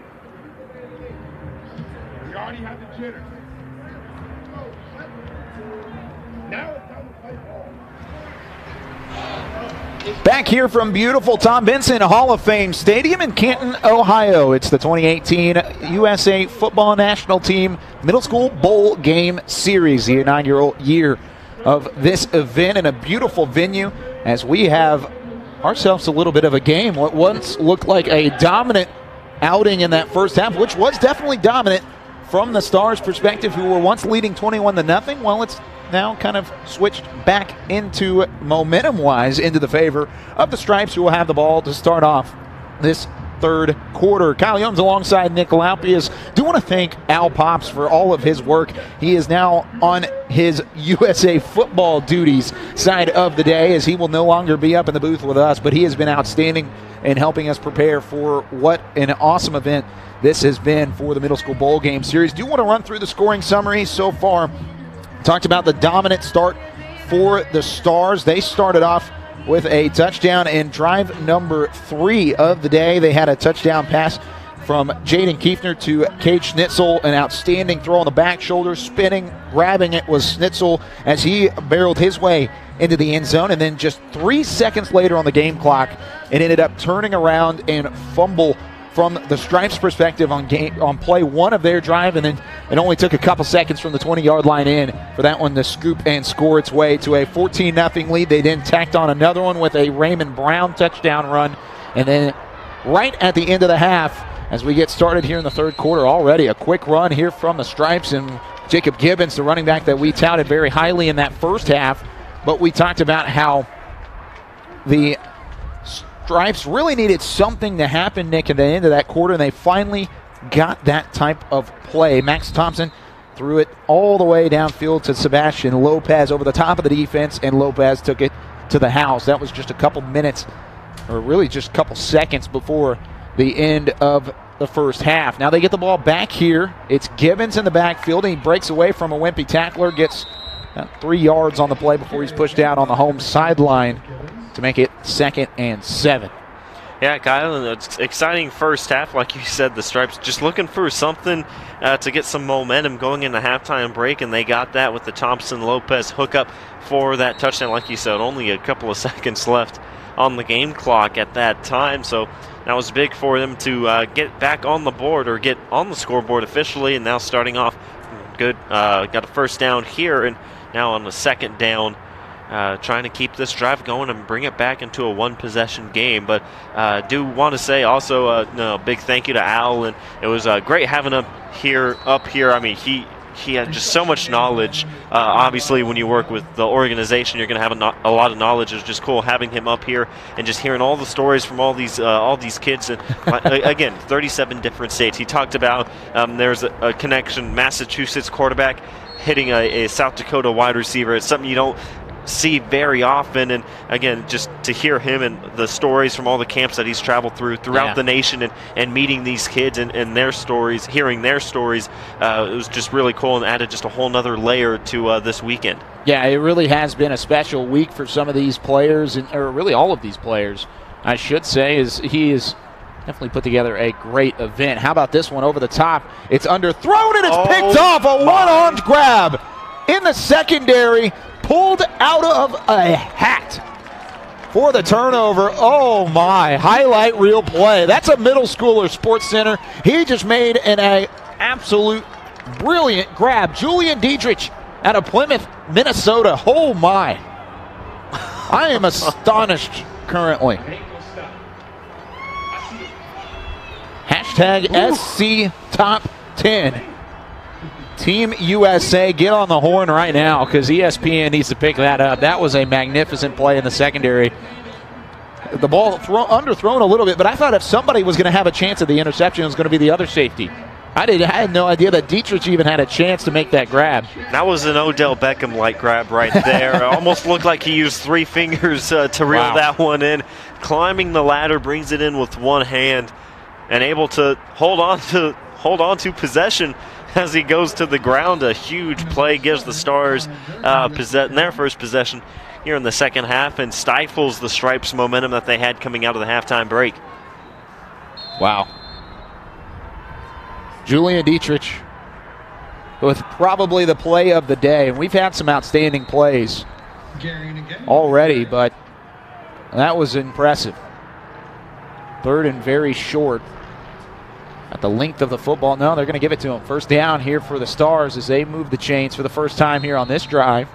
We already have the jitters. Now it's time to play ball. Back here from beautiful Tom Benson Hall of Fame Stadium in Canton, Ohio. It's the 2018 USA Football National Team Middle School Bowl Game Series, the inaugural year of this event in a beautiful venue as we have ourselves a little bit of a game. What once looked like a dominant outing in that first half, which was definitely dominant from the Stars' perspective, who were once leading 21-0. Well, it's now kind of switched back into momentum-wise into the favor of the Stripes, who will have the ball to start off this third quarter. Kyle Young's alongside Nick Laupius. Do want to thank Al Pops for all of his work. He is now on his USA football duties side of the day, as he will no longer be up in the booth with us, but he has been outstanding in helping us prepare for what an awesome event this has been for the Middle School Bowl Game Series. Do want to run through the scoring summary so far. Talked about the dominant start for the Stars. They started off with a touchdown in drive number 3 of the day. They had a touchdown pass from Jaden Kiefner to Cade Schnitzel, an outstanding throw on the back shoulder, spinning, grabbing it was Schnitzel as he barreled his way into the end zone. And then just 3 seconds later on the game clock, it ended up turning around and fumble from the Stripes' perspective on play 1 of their drive, and then it only took a couple seconds from the 20-yard line in for that one to scoop and score its way to a 14-0 lead. They then tacked on another one with a Raymond Brown touchdown run, and then right at the end of the half, as we get started here in the third quarter, already a quick run here from the Stripes, and Jacob Gibbons, the running back that we touted very highly in that first half, but we talked about how the Stripes really needed something to happen, Nick, at the end of that quarter, and they finally got that type of play. Max Thompson threw it all the way downfield to Sebastian Lopez over the top of the defense, and Lopez took it to the house. That was just a couple minutes, or really just a couple seconds before the end of the first half. Now they get the ball back here. It's Gibbons in the backfield, and he breaks away from a wimpy tackler, gets 3 yards on the play before he's pushed out on the home sideline to make it 2nd and 7. Yeah, Kyle, it's exciting first half. Like you said, the Stripes just looking for something to get some momentum going in the halftime break, and they got that with the Thompson-Lopez hookup for that touchdown. Like you said, only a couple of seconds left on the game clock at that time, so that was big for them to get back on the board, or get on the scoreboard officially, and now starting off good. Got a first down here, and now on the second down, trying to keep this drive going and bring it back into a one-possession game. But do want to say also a big thank you to Al, and it was great having him up here. I mean, he had just so much knowledge. Obviously, when you work with the organization, you're going to have a lot of knowledge. It was just cool having him up here and just hearing all the stories from all these kids. And again, 37 different states. He talked about there's a connection, Massachusetts quarterback hitting a South Dakota wide receiver. It's something you don't see very often, and again, just to hear him and the stories from all the camps that he's traveled throughout the nation, and meeting these kids and their stories, hearing their stories, it was just really cool, and added just a whole nother layer to this weekend. Yeah, it really has been a special week for some of these players, or really all of these players, I should say, is he is definitely put together a great event. How about this one over the top? It's underthrown, and it's picked off, a one-armed grab in the secondary, pulled out of a hat for the turnover. Oh my, highlight reel play. That's a middle schooler, Sports Center. He just made an absolute brilliant grab. Julian Diedrich out of Plymouth, Minnesota. Oh my. I am astonished currently. Hashtag SC Top 10. Team USA, get on the horn right now, because ESPN needs to pick that up. That was a magnificent play in the secondary. The ball underthrown a little bit, but I thought if somebody was going to have a chance at the interception, it was going to be the other safety. I had no idea that Dietrich even had a chance to make that grab. That was an Odell Beckham-like grab right there. It almost looked like he used 3 fingers to reel that one in. Climbing the ladder, brings it in with one hand, and able to hold on to possession as he goes to the ground. A huge play, gives the Stars their first possession here in the second half, and stifles the Stripes' momentum that they had coming out of the halftime break. Wow. Julian Dietrich with probably the play of the day. And we've had some outstanding plays already, but that was impressive. Third and very short. At the length of the football. No, they're going to give it to him. First down here for the Stars as they move the chains for the first time here on this drive.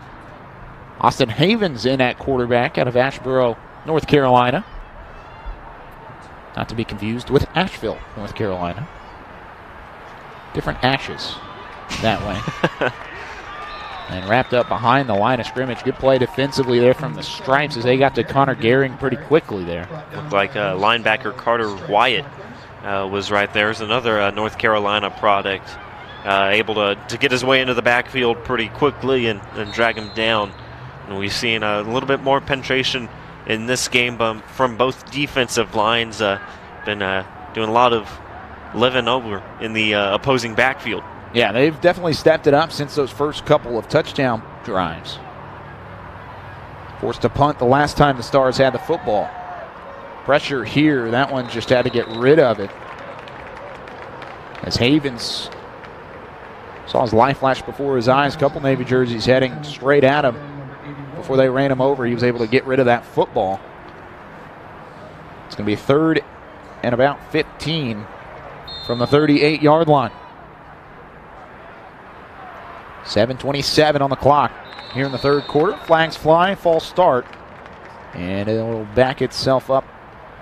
Austin Havens in at quarterback out of Asheboro, North Carolina. Not to be confused with Asheville, North Carolina. Different ashes that way. And wrapped up behind the line of scrimmage. Good play defensively there from the Stripes as they got to Connor Gehring pretty quickly there. Looked like linebacker Carter Wyatt was right there. There's another North Carolina product able to get his way into the backfield pretty quickly and drag him down. And we've seen a little bit more penetration in this game from both defensive lines. Been doing a lot of living over in the opposing backfield. Yeah, they've definitely stepped it up since those first couple of touchdown drives. Forced to punt the last time the Stars had the football. Pressure here, that one just had to get rid of it. As Havens saw his life flash before his eyes, a couple Navy jerseys heading straight at him. Before they ran him over, he was able to get rid of that football. It's going to be 3rd and about 15 from the 38-yard line. 7:27 on the clock here in the third quarter. Flags fly, false start. And it'll back itself up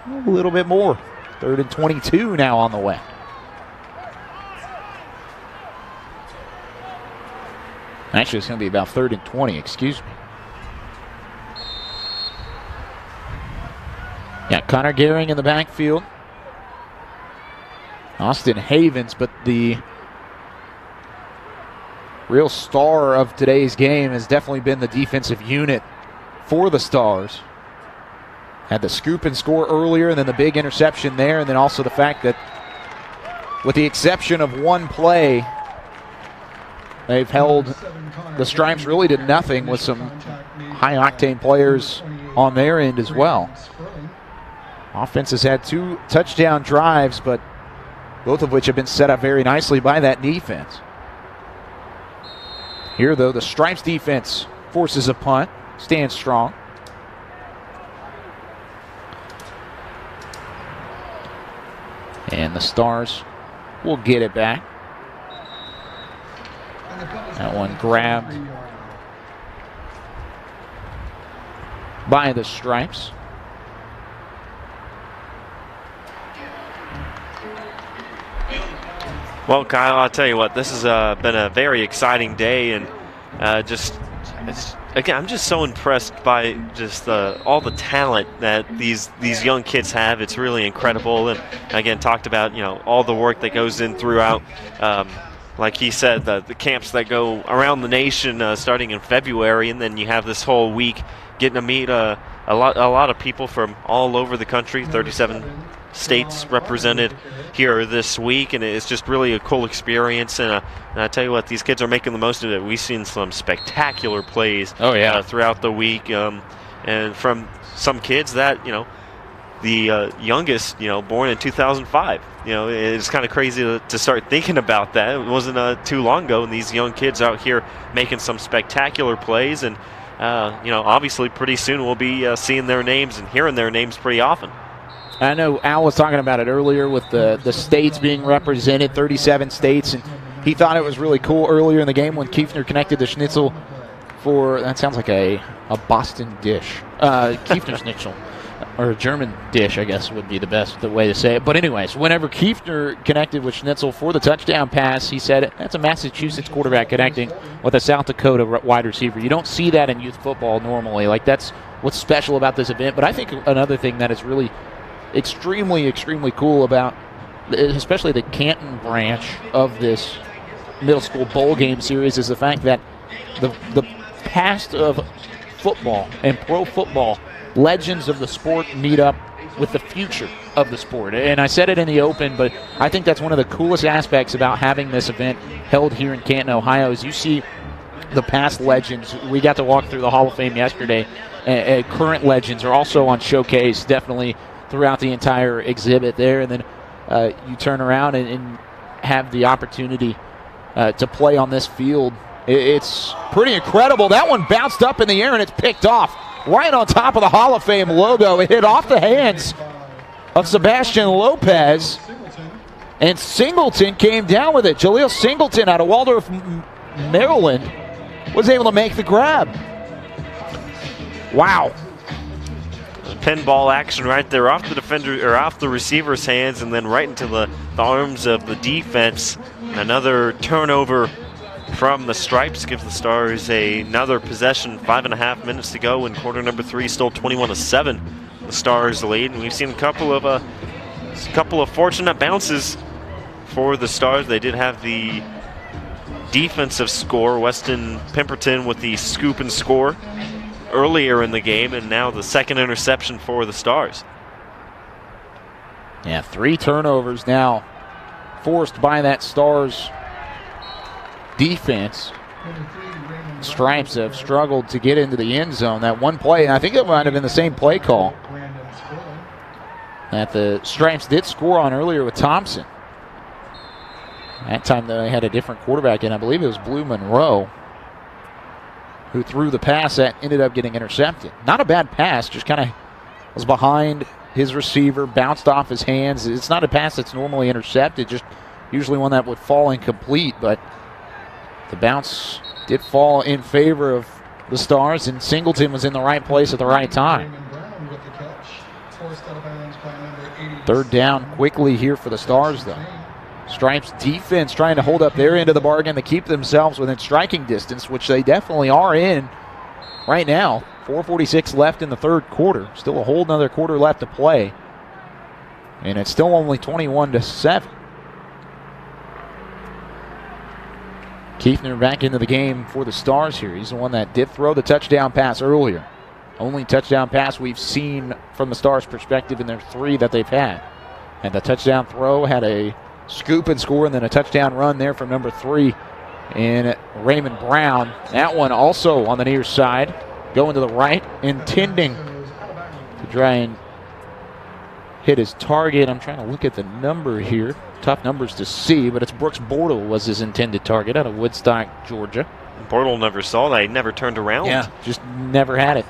a little bit more. 3rd and 22 now on the way. Actually, it's going to be about 3rd and 20, excuse me. Yeah, Connor Gehring in the backfield. Austin Havens, but the real star of today's game has definitely been the defensive unit for the Stars. Had the scoop and score earlier, and then the big interception there, and then also the fact that with the exception of one play, they've held the Stripes really to nothing with some high-octane players on their end as well. Offense has had 2 touchdown drives, but both of which have been set up very nicely by that defense. Here, though, the Stripes defense forces a punt, stands strong. And the Stars will get it back. That one grabbed by the Stripes. Well, Kyle, I'll tell you what, this has been a very exciting day, and again, I'm just so impressed by just all the talent that these young kids have. It's really incredible, and again, talked about all the work that goes in throughout. Like he said, the camps that go around the nation starting in February, and then you have this whole week getting to meet a lot of people from all over the country, 37 states represented here this week, and it's just really a cool experience. And I tell you what, these kids are making the most of it. We've seen some spectacular plays throughout the week, and from some kids that the youngest born in 2005. It's kind of crazy to start thinking about that. It wasn't too long ago, and these young kids out here making some spectacular plays, and obviously pretty soon we'll be seeing their names and hearing their names pretty often. I know Al was talking about it earlier with the states being represented, 37 states, and he thought it was really cool earlier in the game when Kiefner connected the schnitzel for, that sounds like a Boston dish, Kiefner schnitzel, or a German dish, I guess would be the way to say it. But anyways, whenever Kiefner connected with schnitzel for the touchdown pass, he said that's a Massachusetts quarterback connecting with a South Dakota wide receiver. You don't see that in youth football normally. Like, that's what's special about this event. But I think another thing that is really extremely, extremely cool about especially the Canton branch of this middle school bowl game series is the fact that the past of football and pro football, legends of the sport meet up with the future of the sport. And I said it in the open, but I think that's one of the coolest aspects about having this event held here in Canton, Ohio, is you see the past legends. We got to walk through the Hall of Fame yesterday. Current legends are also on showcase, definitely throughout the entire exhibit there. And then you turn around and have the opportunity to play on this field. It's pretty incredible. That one bounced up in the air and it's picked off right on top of the Hall of Fame logo. It hit off the hands of Sebastian Lopez, and Singleton came down with it. Jaleel Singleton out of Waldorf, Maryland, was able to make the grab. Wow. Pinball action right there off the defender or off the receiver's hands and then right into the arms of the defense. Another turnover from the Stripes gives the Stars another possession. 5.5 minutes to go in quarter number 3, still 21-7. The Stars lead, and we've seen a couple of fortunate bounces for the Stars. They did have the defensive score, Weston Pemberton with the scoop and score earlier in the game, and now the second interception for the Stars. Yeah, 3 turnovers now forced by that Stars defense. Stripes have struggled to get into the end zone. That one play, and I think it might have been the same play call that the Stripes did score on earlier with Thompson. That time they had a different quarterback in. I believe it was Blue Monroe who threw the pass that ended up getting intercepted. Not a bad pass, just kind of was behind his receiver, bounced off his hands. It's not a pass that's normally intercepted, just usually one that would fall incomplete, but the bounce did fall in favor of the Stars, and Singleton was in the right place at the right time. Third down quickly here for the Stars, though. Stripes defense trying to hold up their end of the bargain to keep themselves within striking distance, which they definitely are in right now. 4:46 left in the third quarter. Still a whole nother quarter left to play. And it's still only 21-7. Kiefner back into the game for the Stars here. He's the one that did throw the touchdown pass earlier. Only touchdown pass we've seen from the Stars' perspective in their 3 that they've had. And the touchdown throw had a scoop and score, and then a touchdown run there from number 3 in Raymond Brown. That one also on the near side, going to the right, intending to try and hit his target. I'm trying to look at the number here. Tough numbers to see, but it's Brooks Bortle was his intended target out of Woodstock, Georgia. Bortle never saw that. He never turned around. Yeah, just never had it.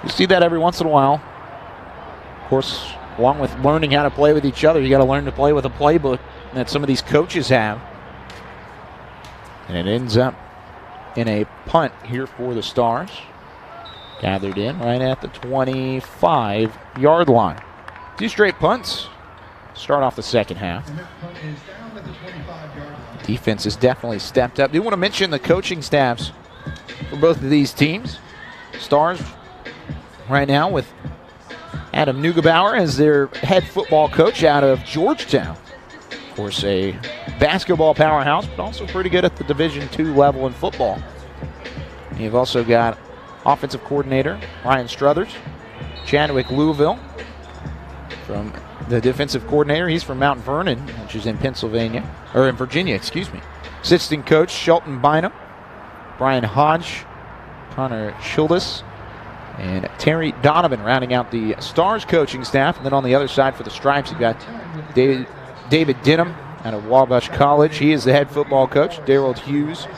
You see that every once in a while. Of course, along with learning how to play with each other, you got to learn to play with a playbook that some of these coaches have. And it ends up in a punt here for the Stars. Gathered in right at the 25-yard line. 2 straight punts. Start off the second half. Defense has definitely stepped up. Do want to mention the coaching staffs for both of these teams. Stars right now with Adam Neugebauer as their head football coach out of Georgetown. Of course, a basketball powerhouse, but also pretty good at the Division II level in football. You've also got offensive coordinator Ryan Struthers, Chadwick Louisville. From the defensive coordinator, he's from Mount Vernon, which is in Virginia, excuse me. Assistant coach Shelton Bynum, Brian Hodge, Connor Childis, and Terry Donovan rounding out the Stars coaching staff. And then on the other side for the Stripes, you've got David Denham out of Wabash College. He is the head football coach. Darrell Hughes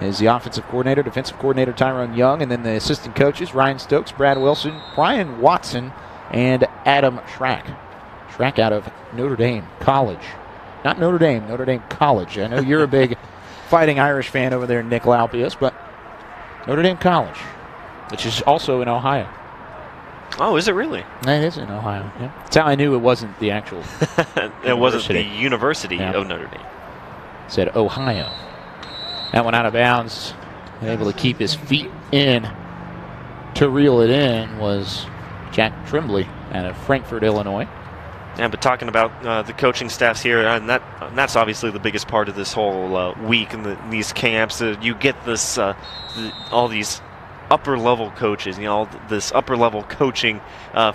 is the offensive coordinator. Defensive coordinator Tyrone Young. And then the assistant coaches Ryan Stokes, Brad Wilson, Brian Watson, and Adam Schrack. Schrack out of Notre Dame College. Not Notre Dame, Notre Dame College. I know you're a big Fighting Irish fan over there, Nick Laupius, but Notre Dame College, which is also in Ohio. Oh, is it really? It is in Ohio, yeah. That's how I knew it wasn't the actual It wasn't the University of Notre Dame. It said Ohio. That one out of bounds. Able to keep his feet in to reel it in was Jack Tremblay out of Frankfort, Illinois. Yeah, but talking about the coaching staffs here, and that's obviously the biggest part of this whole week and these camps. You get this, all these upper-level coaches, all this upper-level coaching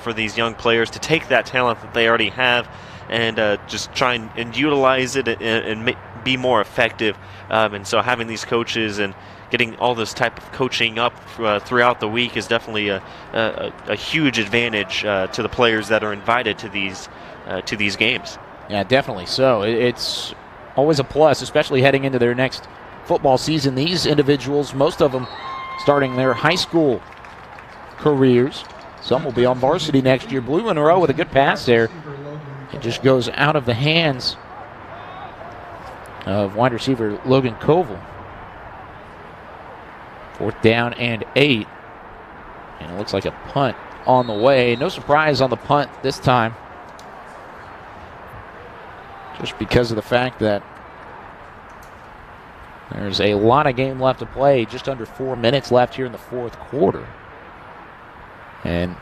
for these young players to take that talent that they already have and just try and utilize it and be more effective. And so having these coaches and getting all this type of coaching up throughout the week is definitely a huge advantage to the players that are invited to these games. Yeah, definitely so. It's always a plus, especially heading into their next football season. These individuals, most of them starting their high school careers. Some will be on varsity next year. Blue Monroe with a good pass there. It just goes out of the hands of wide receiver Logan Koval. 4th down and 8. And it looks like a punt on the way. No surprise on the punt this time. Just because of the fact that there's a lot of game left to play. Just under 4 minutes left here in the 4th quarter. And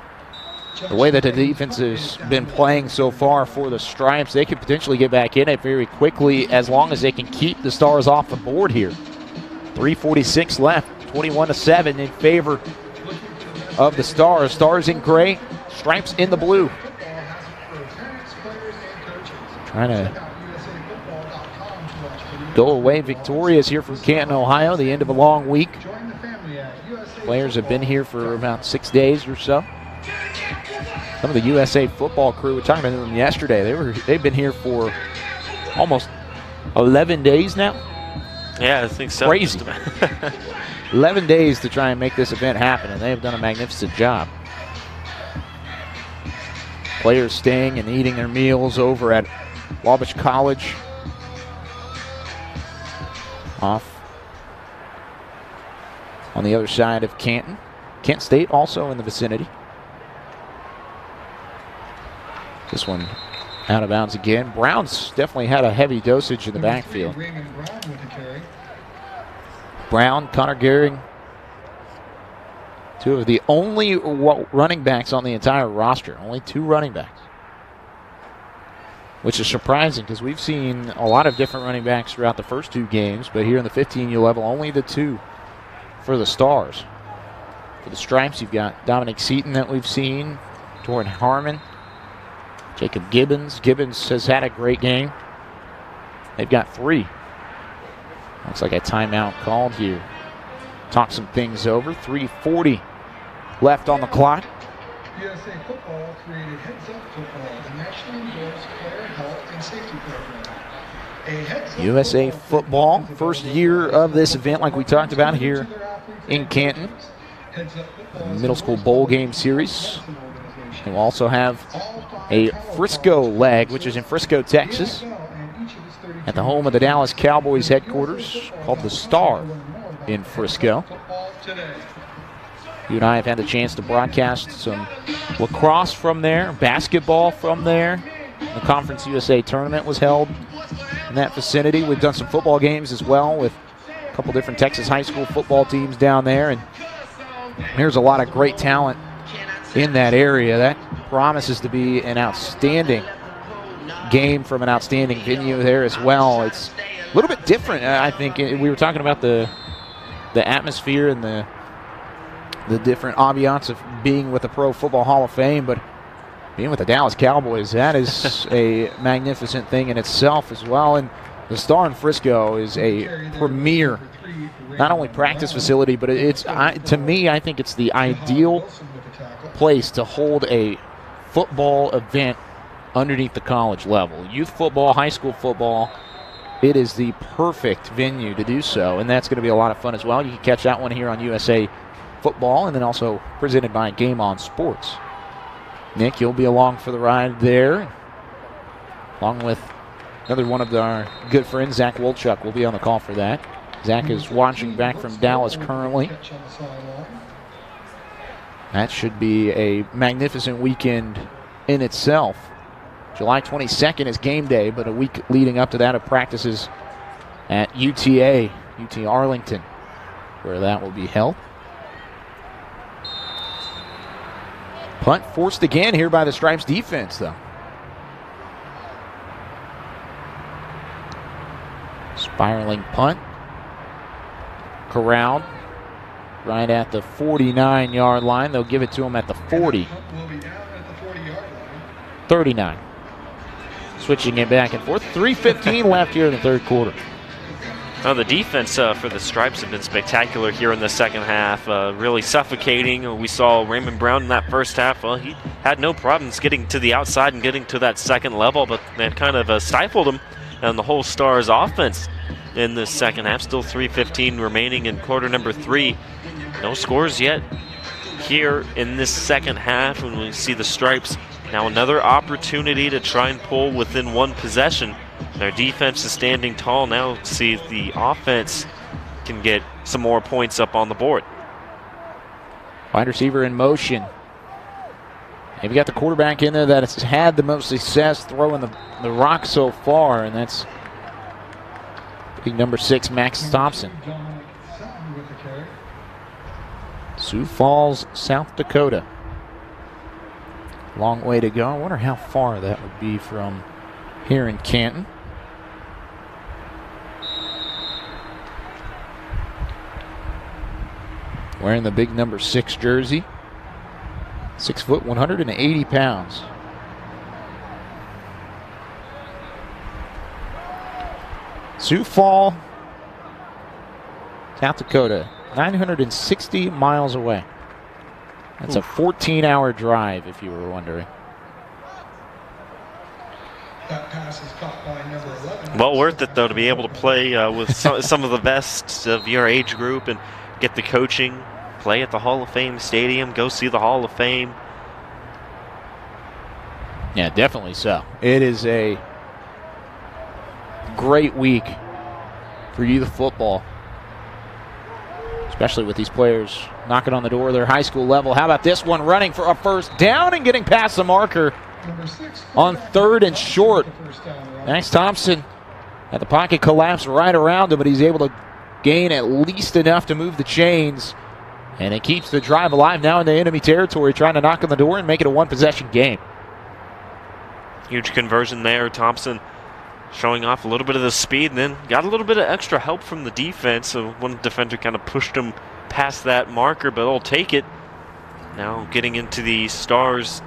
the way that the defense has been playing so far for the Stripes, they could potentially get back in it very quickly as long as they can keep the Stars off the board here. 3:46 left, 21-7 in favor of the Stars. Stars in gray, Stripes in the blue. Trying to go away victorious here from Canton, Ohio, the end of a long week. Players have been here for about 6 days or so. Some of the USA football crew, we were talking about them yesterday, they've been here for almost 11 days now. Yeah, I think so. Crazy. 11 days to try and make this event happen, and they have done a magnificent job. Players staying and eating their meals over at Wabash College. Off on the other side of Canton. Kent State also in the vicinity. This one out of bounds again. Brown's definitely had a heavy dosage in the backfield. Brown, Connor Gehring, two of the only running backs on the entire roster. Only 2 running backs. Which is surprising because we've seen a lot of different running backs throughout the first 2 games, but here in the 15U level, only the 2 for the Stars. For the Stripes, you've got Dominic Seaton that we've seen, Torrin Harmon, Jacob Gibbons. Gibbons has had a great game. They've got 3. Looks like a timeout called here. Talk some things over. 3:40 left on the clock. USA Football created Heads Up Football, the nationally endorsed player health and safety program. USA Football, first year of this event like we talked about here in Canton. Middle school bowl game series. And we'll also have a Frisco leg, which is in Frisco, Texas, at the home of the Dallas Cowboys headquarters, called the Star in Frisco. You and I have had the chance to broadcast some lacrosse from there, basketball from there. The Conference USA tournament was held in that vicinity. We've done some football games as well with a couple different Texas high school football teams down there. And there's a lot of great talent in that area. That promises to be an outstanding game from an outstanding venue there as well. It's a little bit different, I think. We were talking about the atmosphere and the different ambiance of being with the Pro Football Hall of Fame, but being with the Dallas Cowboys, that is a magnificent thing in itself as well. And the Star in Frisco is a premier, not only practice facility, but it's to me, I think it's the ideal place to hold a football event underneath the college level. Youth football, high school football, it is the perfect venue to do so, and that's going to be a lot of fun as well. You can catch that one here on USA Football, and then also presented by Game On Sports. Nick, you'll be along for the ride there, along with another one of our good friends, Zach Wolchuk, will be on the call for that. Zach is watching back from Dallas currently. That should be a magnificent weekend in itself. July 22nd is game day, but a week leading up to that of practices at UT Arlington, where that will be held. Punt forced again here by the Stripes defense, though. Spiraling punt. Corralled right at the 49-yard line. They'll give it to him at the 40. 39. Switching it back and forth. 3:15 left here in the 3rd quarter. The defense for the Stripes have been spectacular here in the second half, really suffocating. We saw Raymond Brown in that first half. Well, he had no problems getting to the outside and getting to that second level, but that kind of stifled him and the whole Stars offense in the second half. Still 3:15 remaining in quarter number 3. No scores yet here in this second half, when we see the Stripes now another opportunity to try and pull within one possession. Their defense is standing tall now. See if the offense can get some more points up on the board. Wide receiver in motion. You've got the quarterback in there that has had the most success throwing the rock so far, and that's big number 6, Max Thompson. Sioux Falls, South Dakota. Long way to go. I wonder how far that would be from here in Canton. Wearing the big number 6 jersey. 6 foot, 180 pounds. Sioux Falls, South Dakota, 960 miles away. That's a 14-hour drive, if you were wondering. That pass is caught by number 11. Well worth it, though, to be able to play with some of the best of your age group and get the coaching, play at the Hall of Fame Stadium, go see the Hall of Fame. Yeah, definitely so. It is a great week for youth football, especially with these players knocking on the door of their high school level. How about this one, running for a first down and getting past the marker on 3rd and short. Max Thompson had the pocket collapse right around him, but he's able to gain at least enough to move the chains, and it keeps the drive alive now in the enemy territory, trying to knock on the door and make it a one-possession game. Huge conversion there. Thompson showing off a little bit of the speed, and then got a little bit of extra help from the defense. So one defender kind of pushed him past that marker, but they'll take it. Now getting into the Stars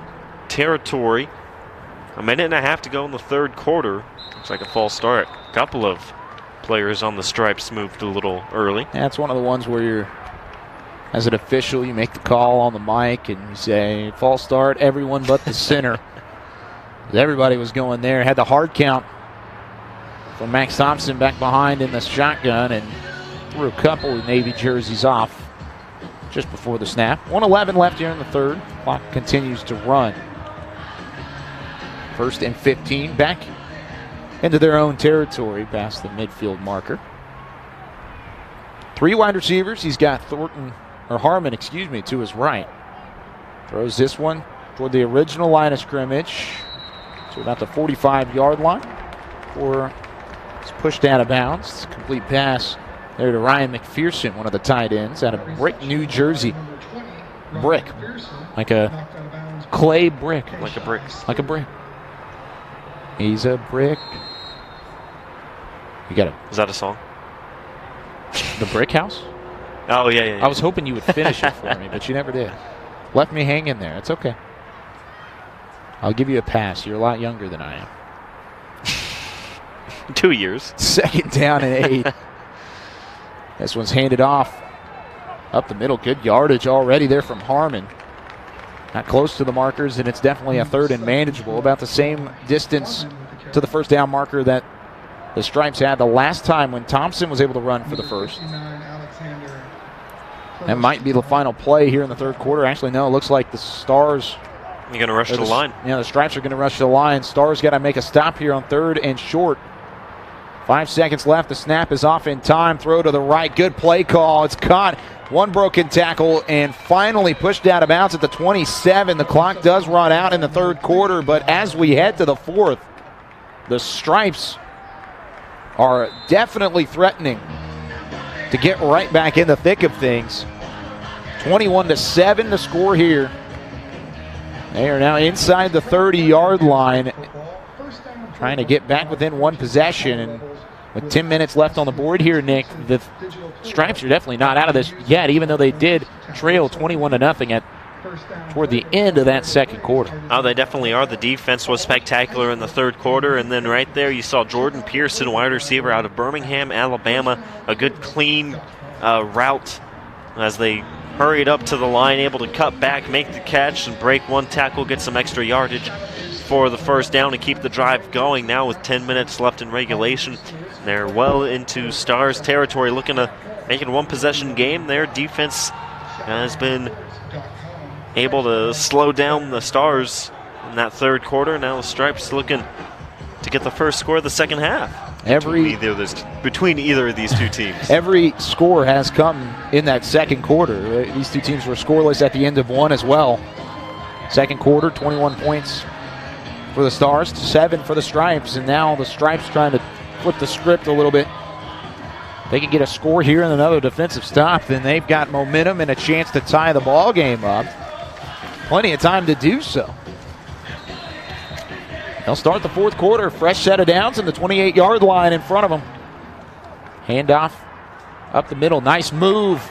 territory. A minute and a half to go in the third quarter. Looks like a false start. A couple of players on the Stripes moved a little early. That's one of the ones where you're, as an official, you make the call on the mic and you say, false start, everyone but the center. Everybody was going there. Had the hard count from Max Thompson back behind in the shotgun and threw a couple of Navy jerseys off just before the snap. 1:11 left here in the third. Clock continues to run. 1st and 15, back into their own territory past the midfield marker. 3 wide receivers. He's got Harmon, to his right. Throws this one toward the original line of scrimmage to about the 45-yard line, or it's pushed out of bounds. Complete pass there to Ryan McPherson, one of the tight ends out of Brick, New Jersey. Brick, like a clay brick. Like a brick. Like a brick. He's a brick. You got it. Is that a song? The Brick House? Oh, yeah. I was hoping you would finish it for me, but you never did. Left me hanging there. It's okay. I'll give you a pass. You're a lot younger than I am. 2 years. 2nd down and 8. This one's handed off up the middle. Good yardage already there from Harmon. Not close to the markers, and it's definitely a 3rd and manageable. About the same distance to the first down marker that the Stripes had the last time when Thompson was able to run for the first. That might be the final play here in the third quarter. Actually, no, it looks like the Stars... You're going to rush to the line. Yeah, the Stripes are going to rush to the line. Stars got to make a stop here on 3rd and short. 5 seconds left. The snap is off in time. Throw to the right. Good play call. It's caught. One broken tackle and finally pushed out of bounds at the 27. The clock does run out in the third quarter, but as we head to the fourth, the Stripes are definitely threatening to get right back in the thick of things. 21-7 to score here. They are now inside the 30-yard line, trying to get back within one possession. And with 10 minutes left on the board here, Nick, the Stripes are definitely not out of this yet, even though they did trail 21-0 toward the end of that second quarter. Oh, they definitely are. The defense was spectacular in the third quarter, and then right there you saw Jordan Pearson, wide receiver out of Birmingham, Alabama, a good clean route as they hurried up to the line, able to cut back, make the catch, and break one tackle, get some extra yardage for the first down to keep the drive going. Now with 10 minutes left in regulation, they're well into Stars territory, looking to make it a one-possession game. Their defense has been able to slow down the Stars in that third quarter. Now the Stripes looking to get the first score of the second half. Between either of these two teams. Every score has come in that second quarter. These two teams were scoreless at the end of one as well. Second quarter, 21 points for the Stars, 7 for the Stripes, and now the Stripes trying to flip the script a little bit. They can get a score here and another defensive stop, then they've got momentum and a chance to tie the ball game up. Plenty of time to do so. They'll start the fourth quarter, fresh set of downs, and the 28-yard line in front of them. Handoff up the middle, nice move.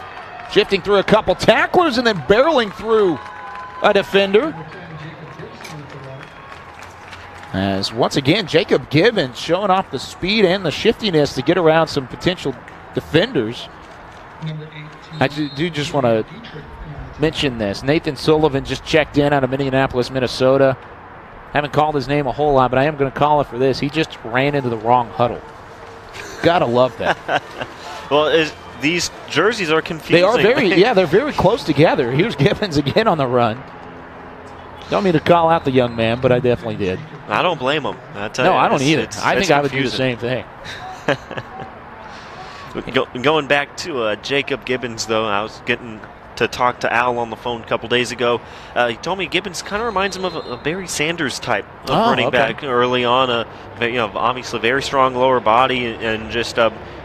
Shifting through a couple tacklers and then barreling through a defender. As once again, Jacob Gibbons showing off the speed and the shiftiness to get around some potential defenders. I do just want to mention this. Nathan Sullivan just checked in out of Minneapolis, Minnesota. Haven't called his name a whole lot, but I am going to call it for this. He just ran into the wrong huddle. Gotta love that. Well, these jerseys are confusing. They're very close together. Here's Gibbons again on the run. Don't mean to call out the young man, but I definitely did. I don't blame him. I don't either. I think I would do the same thing. Going back to Jacob Gibbons, though, I was getting to talk to Al on the phone a couple days ago. He told me Gibbons kind of reminds him of a Barry Sanders type of running back early on. Obviously very strong lower body and just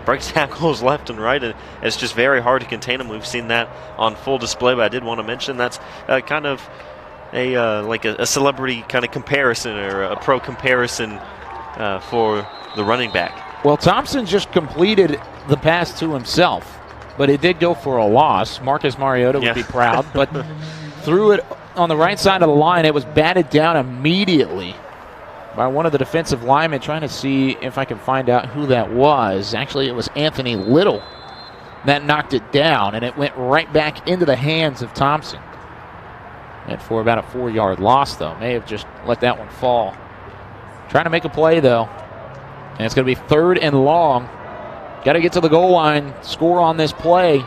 breaks tackles left and right, and it's just very hard to contain him. We've seen that on full display, but I did want to mention that's kind of a celebrity kind of comparison or a pro comparison for the running back. Well, Thompson just completed the pass to himself, but it did go for a loss. Marcus Mariota would be proud, but threw it on the right side of the line. It was batted down immediately by one of the defensive linemen, trying to see if I can find out who that was. Actually, it was Anthony Little that knocked it down, and it went right back into the hands of Thompson. And for about a 4-yard loss, though. May have just let that one fall. Trying to make a play, though. And it's going to be 3rd and long. Got to get to the goal line, score on this play.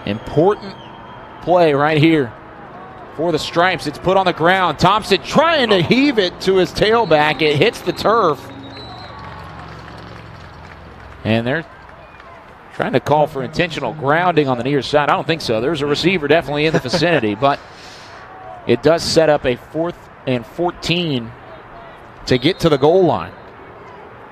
Important play right here for the Stripes. It's put on the ground. Thompson trying to heave it to his tailback. It hits the turf. And they're trying to call for intentional grounding on the near side. I don't think so. There's a receiver definitely in the vicinity, but it does set up a 4th and 14 to get to the goal line.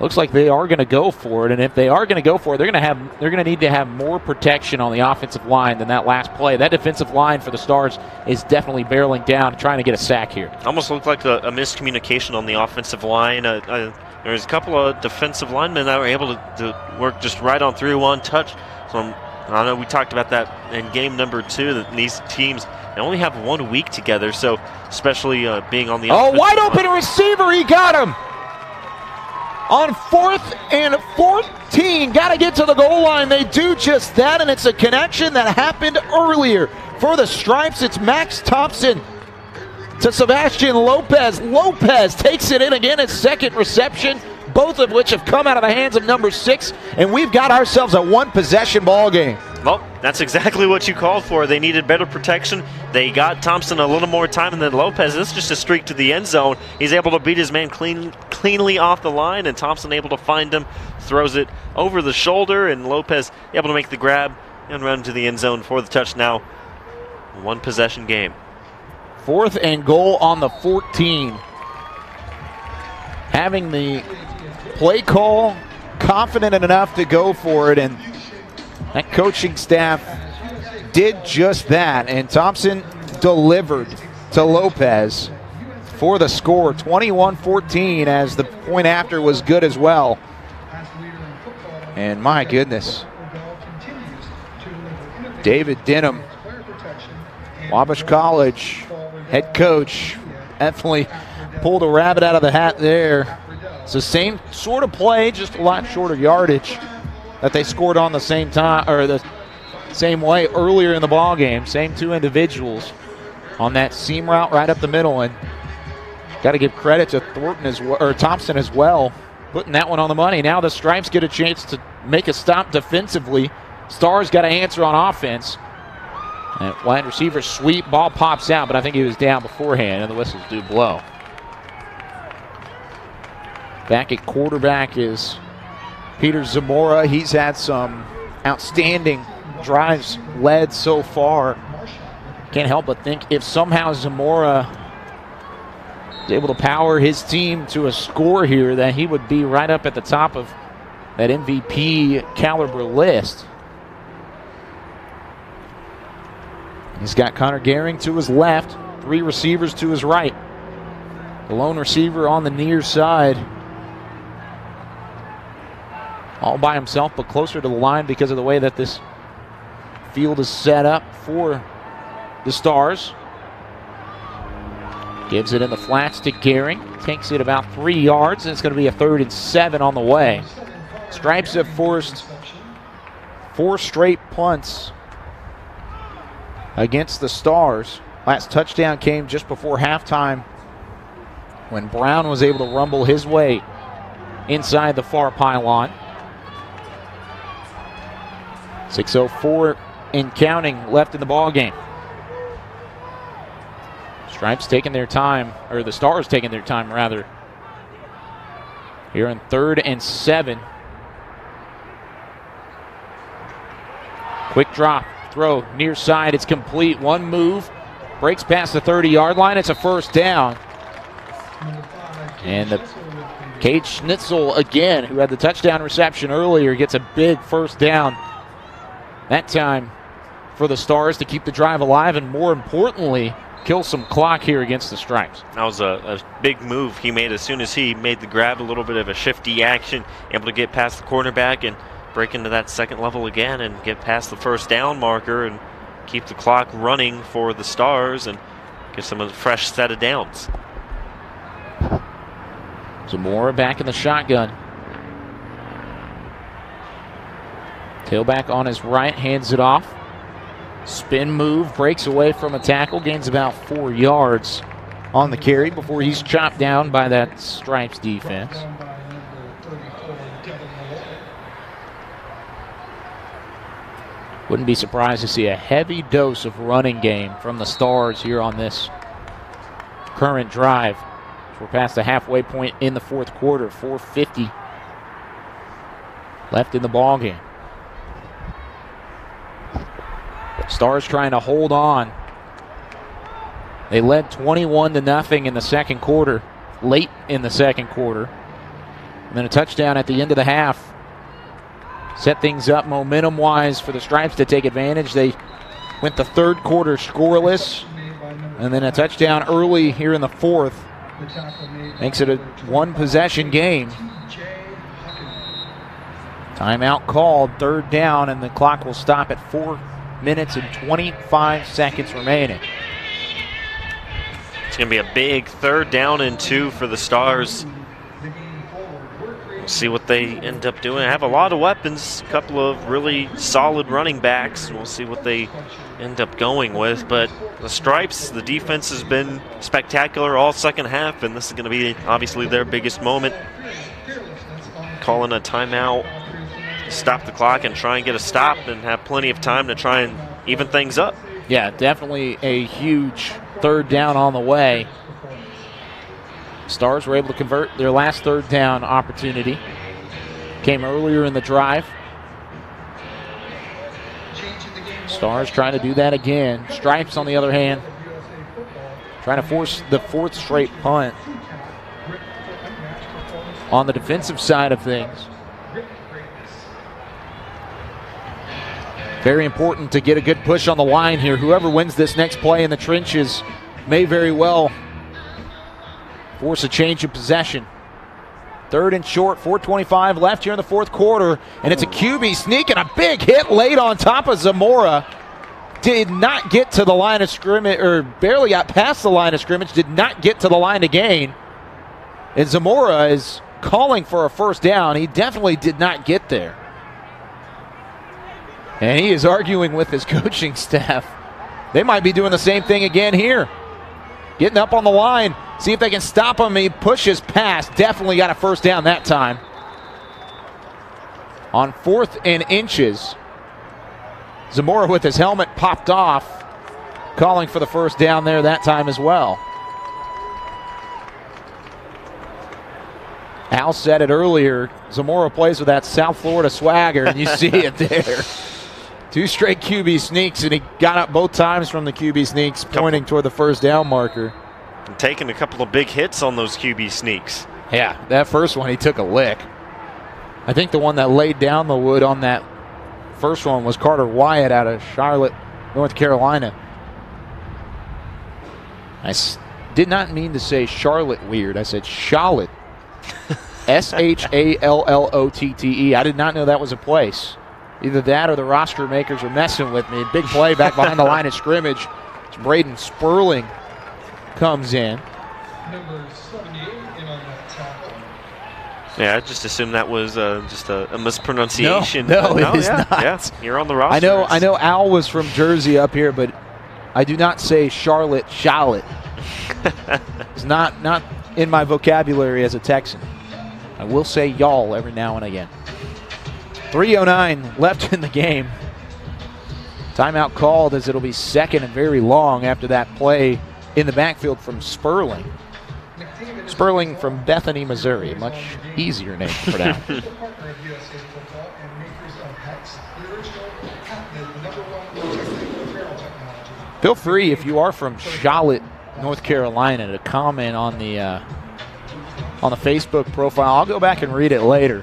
Looks like they are going to go for it, and if they are going to go for it, they're going to need to have more protection on the offensive line than that last play. That defensive line for the Stars is definitely barreling down, trying to get a sack here. Almost looked like a miscommunication on the offensive line. There's a couple of defensive linemen that were able to work just right on through one touch. So I know we talked about that in game number 2, that these teams they only have 1 week together, so especially being on the offensive wide open line. Receiver, he got him! On 4th and 14, got to get to the goal line. They do just that, and it's a connection that happened earlier. For the Stripes, it's Max Thompson to Sebastian Lopez. Lopez takes it in again, his 2nd reception, both of which have come out of the hands of number 6, and we've got ourselves a one-possession ball game. Well, that's exactly what you called for. They needed better protection. They got Thompson a little more time, and then Lopez, this is just a streak to the end zone. He's able to beat his man cleanly off the line, and Thompson able to find him, throws it over the shoulder, and Lopez able to make the grab and run to the end zone for the touchdown. One-possession game. 4th and goal on the 14. Having the play call, confident enough to go for it, and that coaching staff did just that, and Thompson delivered to Lopez for the score, 21-14, as the point after was good as well. And my goodness, David Denham Wabash College head coach definitely pulled a rabbit out of the hat there. It's the same sort of play, just a lot shorter yardage that they scored on the same time, or the same way earlier in the ball game. Same two individuals on that seam route right up the middle, and got to give credit to Thornton or Thompson as well, putting that one on the money. Now the Stripes get a chance to make a stop defensively. Stars got to answer on offense. And wide receiver sweep, ball pops out, but I think he was down beforehand, and the whistles do blow. Back at quarterback is Peter Zamora. He's had some outstanding drives led so far. Can't help but think if somehow Zamora is able to power his team to a score here, that he would be right up at the top of that MVP caliber list. He's got Connor Gehring to his left, 3 receivers to his right. The lone receiver on the near side, all by himself, but closer to the line because of the way that this field is set up for the Stars. Gives it in the flats to Gehring. Takes it about 3 yards, and it's going to be a 3rd and 7 on the way. Stripes have forced 4 straight punts against the Stars. Last touchdown came just before halftime when Brown was able to rumble his way inside the far pylon. 6:04 and counting left in the ball game. Stripes taking their time, or the Stars taking their time rather. Here in 3rd and 7. Quick drop. Throw near side, it's complete. One move, breaks past the 30-yard line. It's a 1st down. And the Cade Schnitzel again, who had the touchdown reception earlier, gets a big 1st down. That time for the Stars to keep the drive alive and, more importantly, kill some clock here against the Stripes. That was a big move he made as soon as he made the grab, a little bit of a shifty action, able to get past the cornerback and break into that 2nd level again and get past the 1st down marker and keep the clock running for the Stars and get some of the fresh set of downs. Zamora back in the shotgun. Tailback on his right, hands it off. Spin move, breaks away from a tackle, gains about 4 yards on the carry before he's chopped down by that Stripes defense. Wouldn't be surprised to see a heavy dose of running game from the Stars here on this current drive. We're past the halfway point in the 4th quarter. 4:50 left in the ball game. Stars trying to hold on. They led 21-0 in the 2nd quarter, late in the 2nd quarter. And then a touchdown at the end of the half set things up momentum-wise for the Stripes to take advantage. They went the 3rd quarter scoreless, and then a touchdown early here in the 4th makes it a 1-possession game. Timeout called, 3rd down, and the clock will stop at 4 minutes and 25 seconds remaining. It's going to be a big 3rd down and 2 for the Stars. We'll see what they end up doing. They have a lot of weapons, a couple of really solid running backs. We'll see what they end up going with. But the Stripes, the defense has been spectacular all 2nd half, and this is going to be obviously their biggest moment. Calling a timeout, stop the clock and try and get a stop and have plenty of time to try and even things up. Yeah, definitely a huge 3rd down on the way. Stars were able to convert their last 3rd down opportunity. Came earlier in the drive. Stars trying to do that again. Stripes, on the other hand, trying to force the 4th straight punt. On the defensive side of things, very important to get a good push on the line here. Whoever wins this next play in the trenches may very well force a change of possession. 3rd and short, 4:25 left here in the 4th quarter, and it's a QB sneak and a big hit late on top of Zamora. did not get to the line of scrimmage, or barely got past the line of scrimmage, did not get to the line to gain. And Zamora is calling for a first down. He definitely did not get there. And he is arguing with his coaching staff. They might be doing the same thing again here. Getting up on the line, see if they can stop him. He pushes past, definitely got a first down that time. On 4th and inches, Zamora with his helmet popped off, calling for the first down there that time as well. Al said it earlier, Zamora plays with that South Florida swagger, and you see it there. 2 straight QB sneaks, and he got up both times from the QB sneaks, pointing toward the first down marker. And taking a couple of big hits on those QB sneaks. Yeah, that first one he took a lick. I think the one that laid down the wood on that first one was Carter Wyatt out of Charlotte, North Carolina. I did not mean to say Charlotte weird. I said Charlotte. Shallottte. I did not know that was a place. Either that or the roster makers are messing with me. Big play back behind the line of scrimmage. It's Braden Sperling comes in. Number 78 in on that tackle. Yeah, I just assumed that was just a mispronunciation. No, it is not. Yeah, you're on the roster. I know Al was from Jersey up here, but I do not say Charlotte. It's not in my vocabulary as a Texan. I will say y'all every now and again. 3:09 left in the game. Timeout called, as it'll be second and very long after that play in the backfield from Sperling. Sperling from Bethany, Missouri. Much easier name to pronounce. Feel free, if you are from Charlotte, North Carolina, to comment on the Facebook profile. I'll go back and read it later.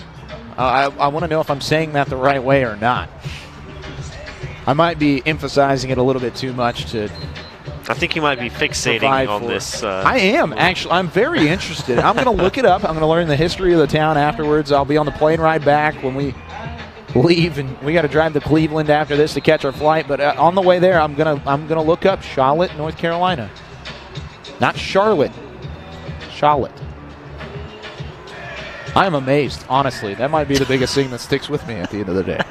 I want to know if I'm saying that the right way or not. I might be emphasizing it a little bit too much to. I think you might be fixating on this. I am, actually. I'm very interested. I'm going to look it up. I'm going to learn the history of the town afterwards. I'll be on the plane ride back when we leave, and we got to drive to Cleveland after this to catch our flight. But on the way there, I'm gonna look up Charlotte, North Carolina. Not Charlotte. Charlotte. I am amazed, honestly. That might be the biggest thing that sticks with me at the end of the day.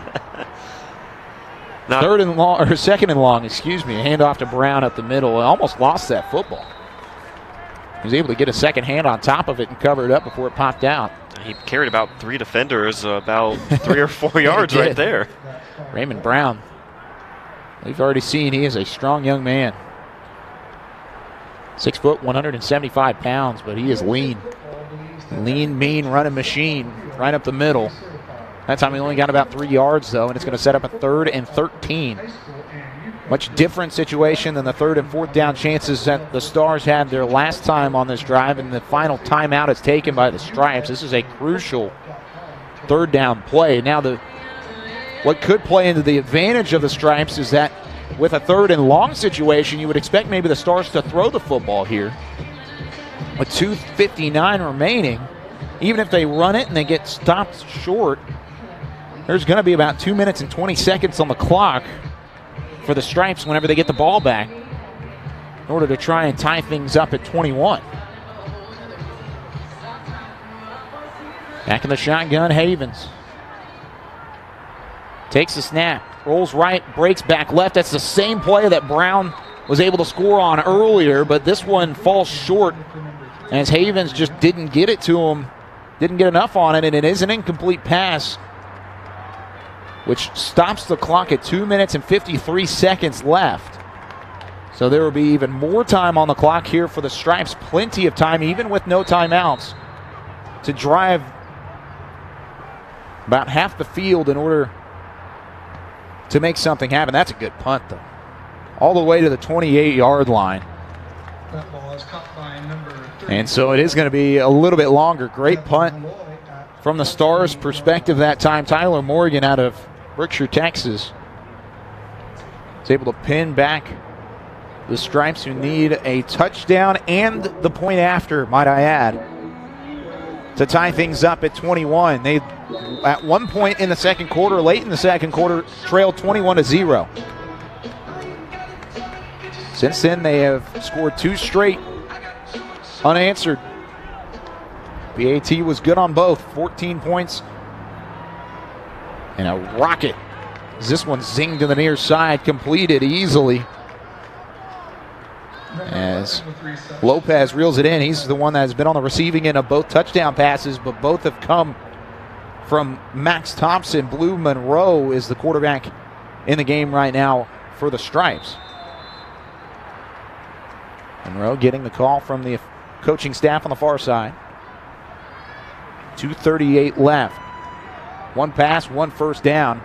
Second and long, excuse me. Handoff to Brown up the middle. I almost lost that football. He was able to get a second hand on top of it and cover it up before it popped out. He carried about 3 defenders, about 3 or 4 yards right there. Raymond Brown. We've already seen he is a strong young man. 6 foot, 175 pounds, but he is lean. Lean, mean, running machine right up the middle. That time he only got about 3 yards, though, and it's going to set up a 3rd and 13. Much different situation than the 3rd and 4th down chances that the Stars had their last time on this drive, and the final timeout is taken by the Stripes. This is a crucial 3rd down play. Now, what could play into the advantage of the Stripes is that with a 3rd and long situation, you would expect maybe the Stars to throw the football here. With 2:59 remaining, even if they run it and they get stopped short, there's going to be about 2 minutes and 20 seconds on the clock for the Stripes whenever they get the ball back in order to try and tie things up at 21. Back in the shotgun, Havens. Takes the snap, rolls right, breaks back left. That's the same play that Brown was able to score on earlier, but this one falls short as Havens just didn't get it to him, didn't get enough on it, and it is an incomplete pass, which stops the clock at 2 minutes and 53 seconds left. So there will be even more time on the clock here for the Stripes. Plenty of time, even with no timeouts, to drive about half the field in order to make something happen. That's a good punt, though. All the way to the 28-yard line. That ball is caught by number 3. And so it is going to be a little bit longer. Great punt from the Stars' perspective that time. Tyler Morgan out of Brookshire, Texas, is able to pin back the Stripes, who need a touchdown and the point after, might I add, to tie things up at 21. They, at one point in the second quarter, late in the second quarter, trailed 21-0. Since then, they have scored 2 straight unanswered. BAT was good on both. 14 points and a rocket. This one zinged to the near side, completed easily. As Lopez reels it in, he's the one that has been on the receiving end of both touchdown passes, but both have come from Max Thompson. Blue Monroe is the quarterback in the game right now for the Stripes. Monroe getting the call from the coaching staff on the far side. 2:38 left. 1 pass, 1 first down.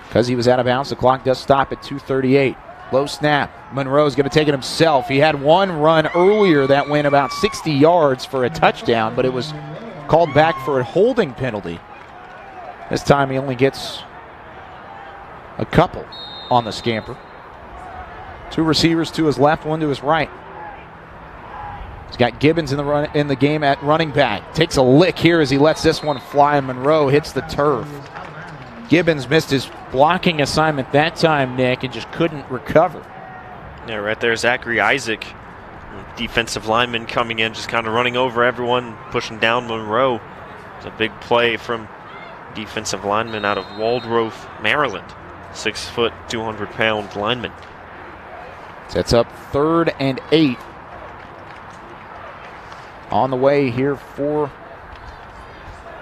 Because he was out of bounds, the clock does stop at 2:38. Low snap. Monroe's going to take it himself. He had one run earlier that went about 60 yards for a touchdown, but it was called back for a holding penalty. This time he only gets a couple on the scamper. 2 receivers to his left, 1 to his right. He's got Gibbons in the game at running back. Takes a lick here as he lets this one fly, and Monroe hits the turf. Gibbons missed his blocking assignment that time, Nick, and just couldn't recover. Yeah, right there, Zachary Isaac, defensive lineman coming in, just kind of running over everyone, pushing down Monroe. It's a big play from defensive lineman out of Waldrop, Maryland. 6 foot, 200-pound lineman. Sets up 3rd and 8. On the way here for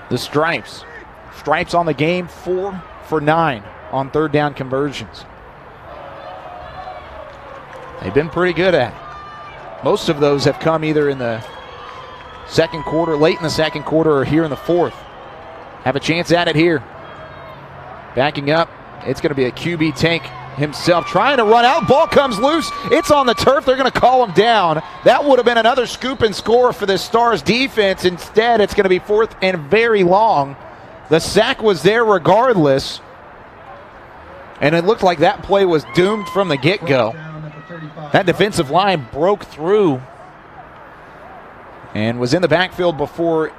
the Stripes. Stripes on the game, 4 for 9 on 3rd down conversions. They've been pretty good at it. Most of those have come either in the second quarter, late in the second quarter, or here in the 4th. Have a chance at it here. Backing up, it's going to be a QB tank himself trying to run out. Ball comes loose. It's on the turf. They're going to call him down. That would have been another scoop and score for the Stars defense. Instead, it's going to be 4th and very long. The sack was there regardless, and it looked like that play was doomed from the get-go. That defensive line broke through and was in the backfield before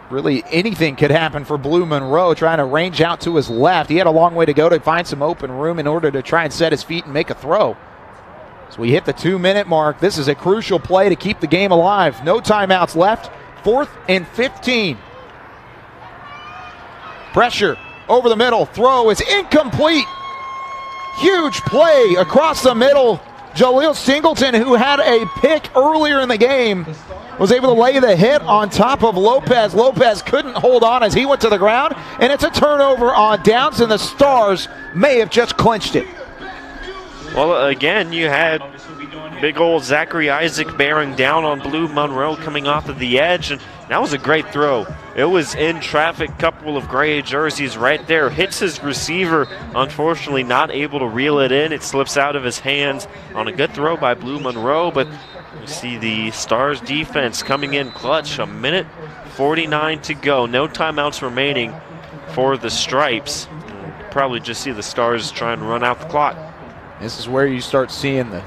really anything could happen for Blue Monroe, trying to range out to his left. He had a long way to go to find some open room in order to try and set his feet and make a throw. So we hit the 2-minute mark. This is a crucial play to keep the game alive. No timeouts left. 4th and 15. Pressure over the middle. Throw is incomplete. Huge play across the middle. Jaleel Singleton, who had a pick earlier in the game, was able to lay the hit on top of Lopez. Lopez couldn't hold on as he went to the ground, and it's a turnover on downs, and the Stars may have just clinched it. Well, again, you had big old Zachary Isaac bearing down on Blue Monroe coming off of the edge, and that was a great throw. It was in traffic, couple of gray jerseys right there. Hits his receiver, unfortunately not able to reel it in. It slips out of his hands on a good throw by Blue Monroe, but you see the Stars defense coming in clutch. 1:49 to go. No timeouts remaining for the Stripes. Probably just see the Stars trying to run out the clock. This is where you start seeing the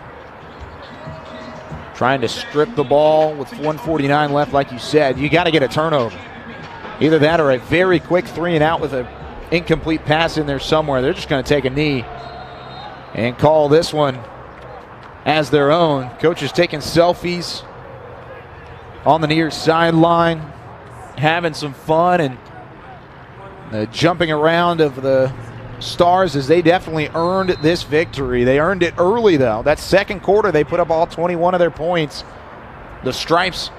trying to strip the ball with 1:49 left, like you said. You got to get a turnover. Either that or a very quick 3-and-out with an incomplete pass in there somewhere. They're just going to take a knee and call this one as their own. Coaches taking selfies on the near sideline, having some fun, and the jumping around of the Stars as they definitely earned this victory. They earned it early, though. That second quarter, they put up all 21 of their points. The Stripes,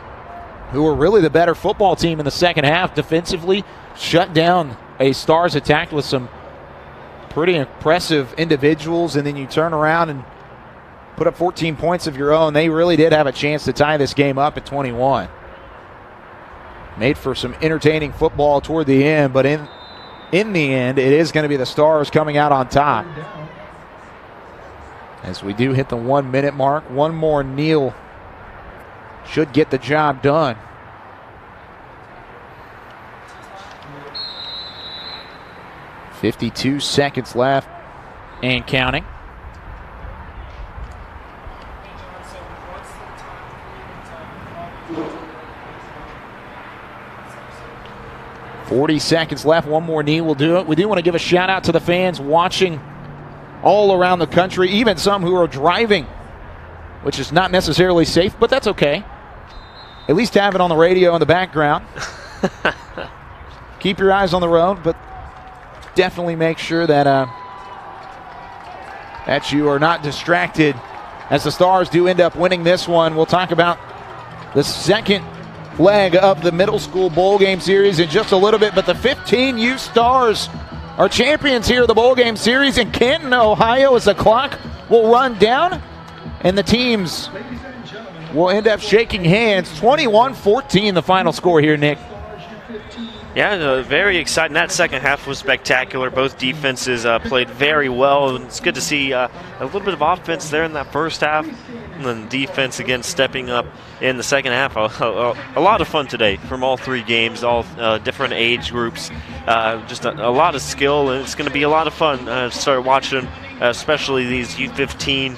who were really the better football team in the second half, defensively shut down a Stars attack with some pretty impressive individuals, and then you turn around and put up 14 points of your own. They really did have a chance to tie this game up at 21. Made for some entertaining football toward the end, but in the end, it is going to be the Stars coming out on top. As we do hit the 1-minute mark, one more kneel should get the job done. .52 seconds left and counting. 40 seconds left. One more knee will do it. We do want to give a shout out to the fans watching all around the country, even some who are driving, which is not necessarily safe, but that's okay. At least have it on the radio in the background. Keep your eyes on the road, but definitely make sure that that you are not distracted as the Stars do end up winning this one. We'll talk about the second leg of the middle school bowl game series in just a little bit, but the 15U Stars are champions here of the bowl game series in Canton, Ohio, as the clock will run down and the teams will end up shaking hands. 21-14 the final score here, Nick. Yeah, very exciting. That second half was spectacular. Both defenses played very well, and it's good to see a little bit of offense there in that first half, and then defense again stepping up in the second half. A lot of fun today from all three games, all different age groups. Just a lot of skill, and it's going to be a lot of fun to start watching, especially these U-15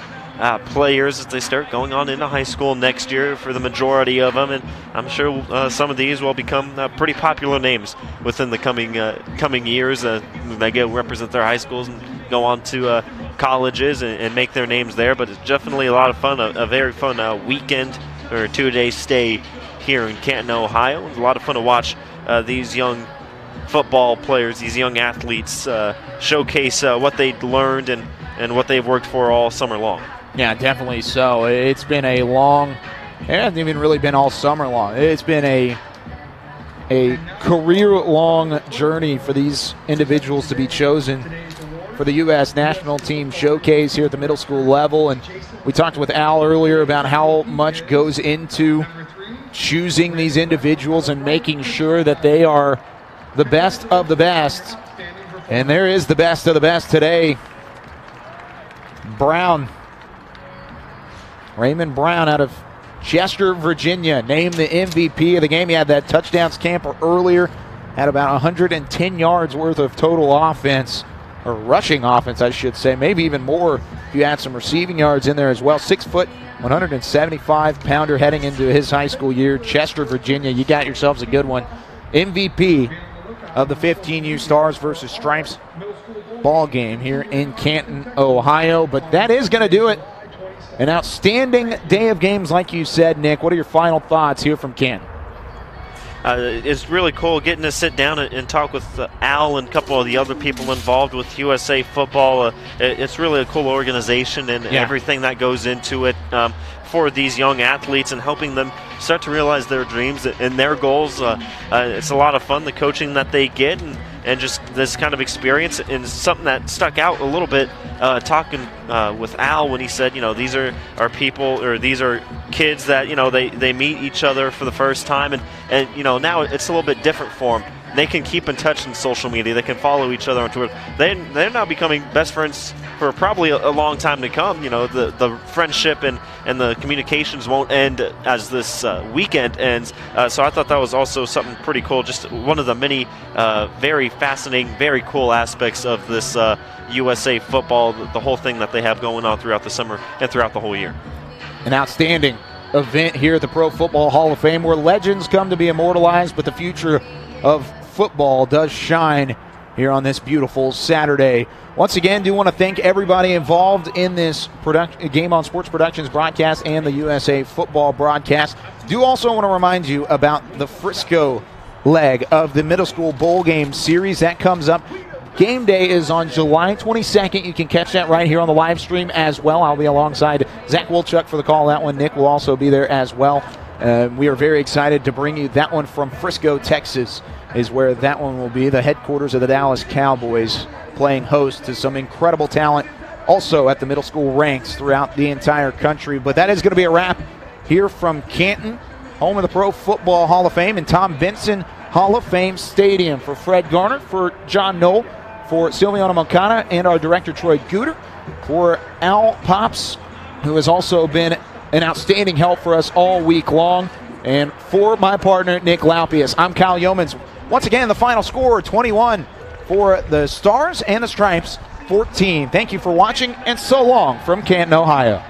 players as they start going on into high school next year for the majority of them, and I'm sure some of these will become pretty popular names within the coming years. They go represent their high schools and go on to colleges and make their names there, but it's definitely a lot of fun, a very fun weekend or 2-day stay here in Canton, Ohio. It's a lot of fun to watch these young football players, these young athletes showcase what they learned and what they've worked for all summer long. Yeah, definitely so. It's been a long, it hasn't even really been all summer long. It's been a career-long journey for these individuals to be chosen for the U.S. national team showcase here at the middle school level. And we talked with Al earlier about how much goes into choosing these individuals and making sure that they are the best of the best. And there is the best of the best today. Raymond Brown out of Chester, Virginia, named the MVP of the game. He had that touchdown scamper earlier, had about 110 yards worth of total offense, or rushing offense, I should say, maybe even more if you add some receiving yards in there as well. 6 foot, 175-pounder heading into his high school year. Chester, Virginia, you got yourselves a good one. MVP of the 15U Stars versus Stripes ball game here in Canton, Ohio. But that is going to do it. An outstanding day of games, like you said, Nick. What are your final thoughts here from Canton? It's really cool getting to sit down and talk with Al and a couple of the other people involved with USA Football. It's really a cool organization and everything that goes into it for these young athletes and helping them start to realize their dreams and their goals. It's a lot of fun, the coaching that they get, and just this kind of experience. And something that stuck out a little bit talking with Al when he said, these are people, or these are kids that, they meet each other for the first time, and now it's a little bit different for them. They can keep in touch in social media. They can follow each other on Twitter. They're now becoming best friends for probably a long time to come. The friendship and the communications won't end as this weekend ends. So I thought that was also something pretty cool. Just one of the many very fascinating, very cool aspects of this USA Football, the whole thing that they have going on throughout the summer and throughout the whole year. An outstanding event here at the Pro Football Hall of Fame where legends come to be immortalized, but the future of football does shine here on this beautiful Saturday. Once again, do want to thank everybody involved in this Game On Sports Productions broadcast and the USA Football broadcast. Do also want to remind you about the Frisco leg of the middle school bowl game series that comes up. Game day is on July 22nd. You can catch that right here on the live stream as well. I'll be alongside Zach Wilczuk for the call on that one. Nick will also be there as well. We are very excited to bring you that one from Frisco, Texas, is where that one will be. The headquarters of the Dallas Cowboys, playing host to some incredible talent also at the middle school ranks throughout the entire country. But that is going to be a wrap here from Canton, home of the Pro Football Hall of Fame and Tom Benson Hall of Fame Stadium. For Fred Garner, for John Knoll, for Silviano Moncada, and our director Troy Gooder, for Al Pops, who has also been an outstanding help for us all week long, and for my partner Nick Laupius, I'm Kyle Yeomans. Once again, the final score, 21 for the Stars and the Stripes, 14. Thank you for watching, and so long from Canton, Ohio.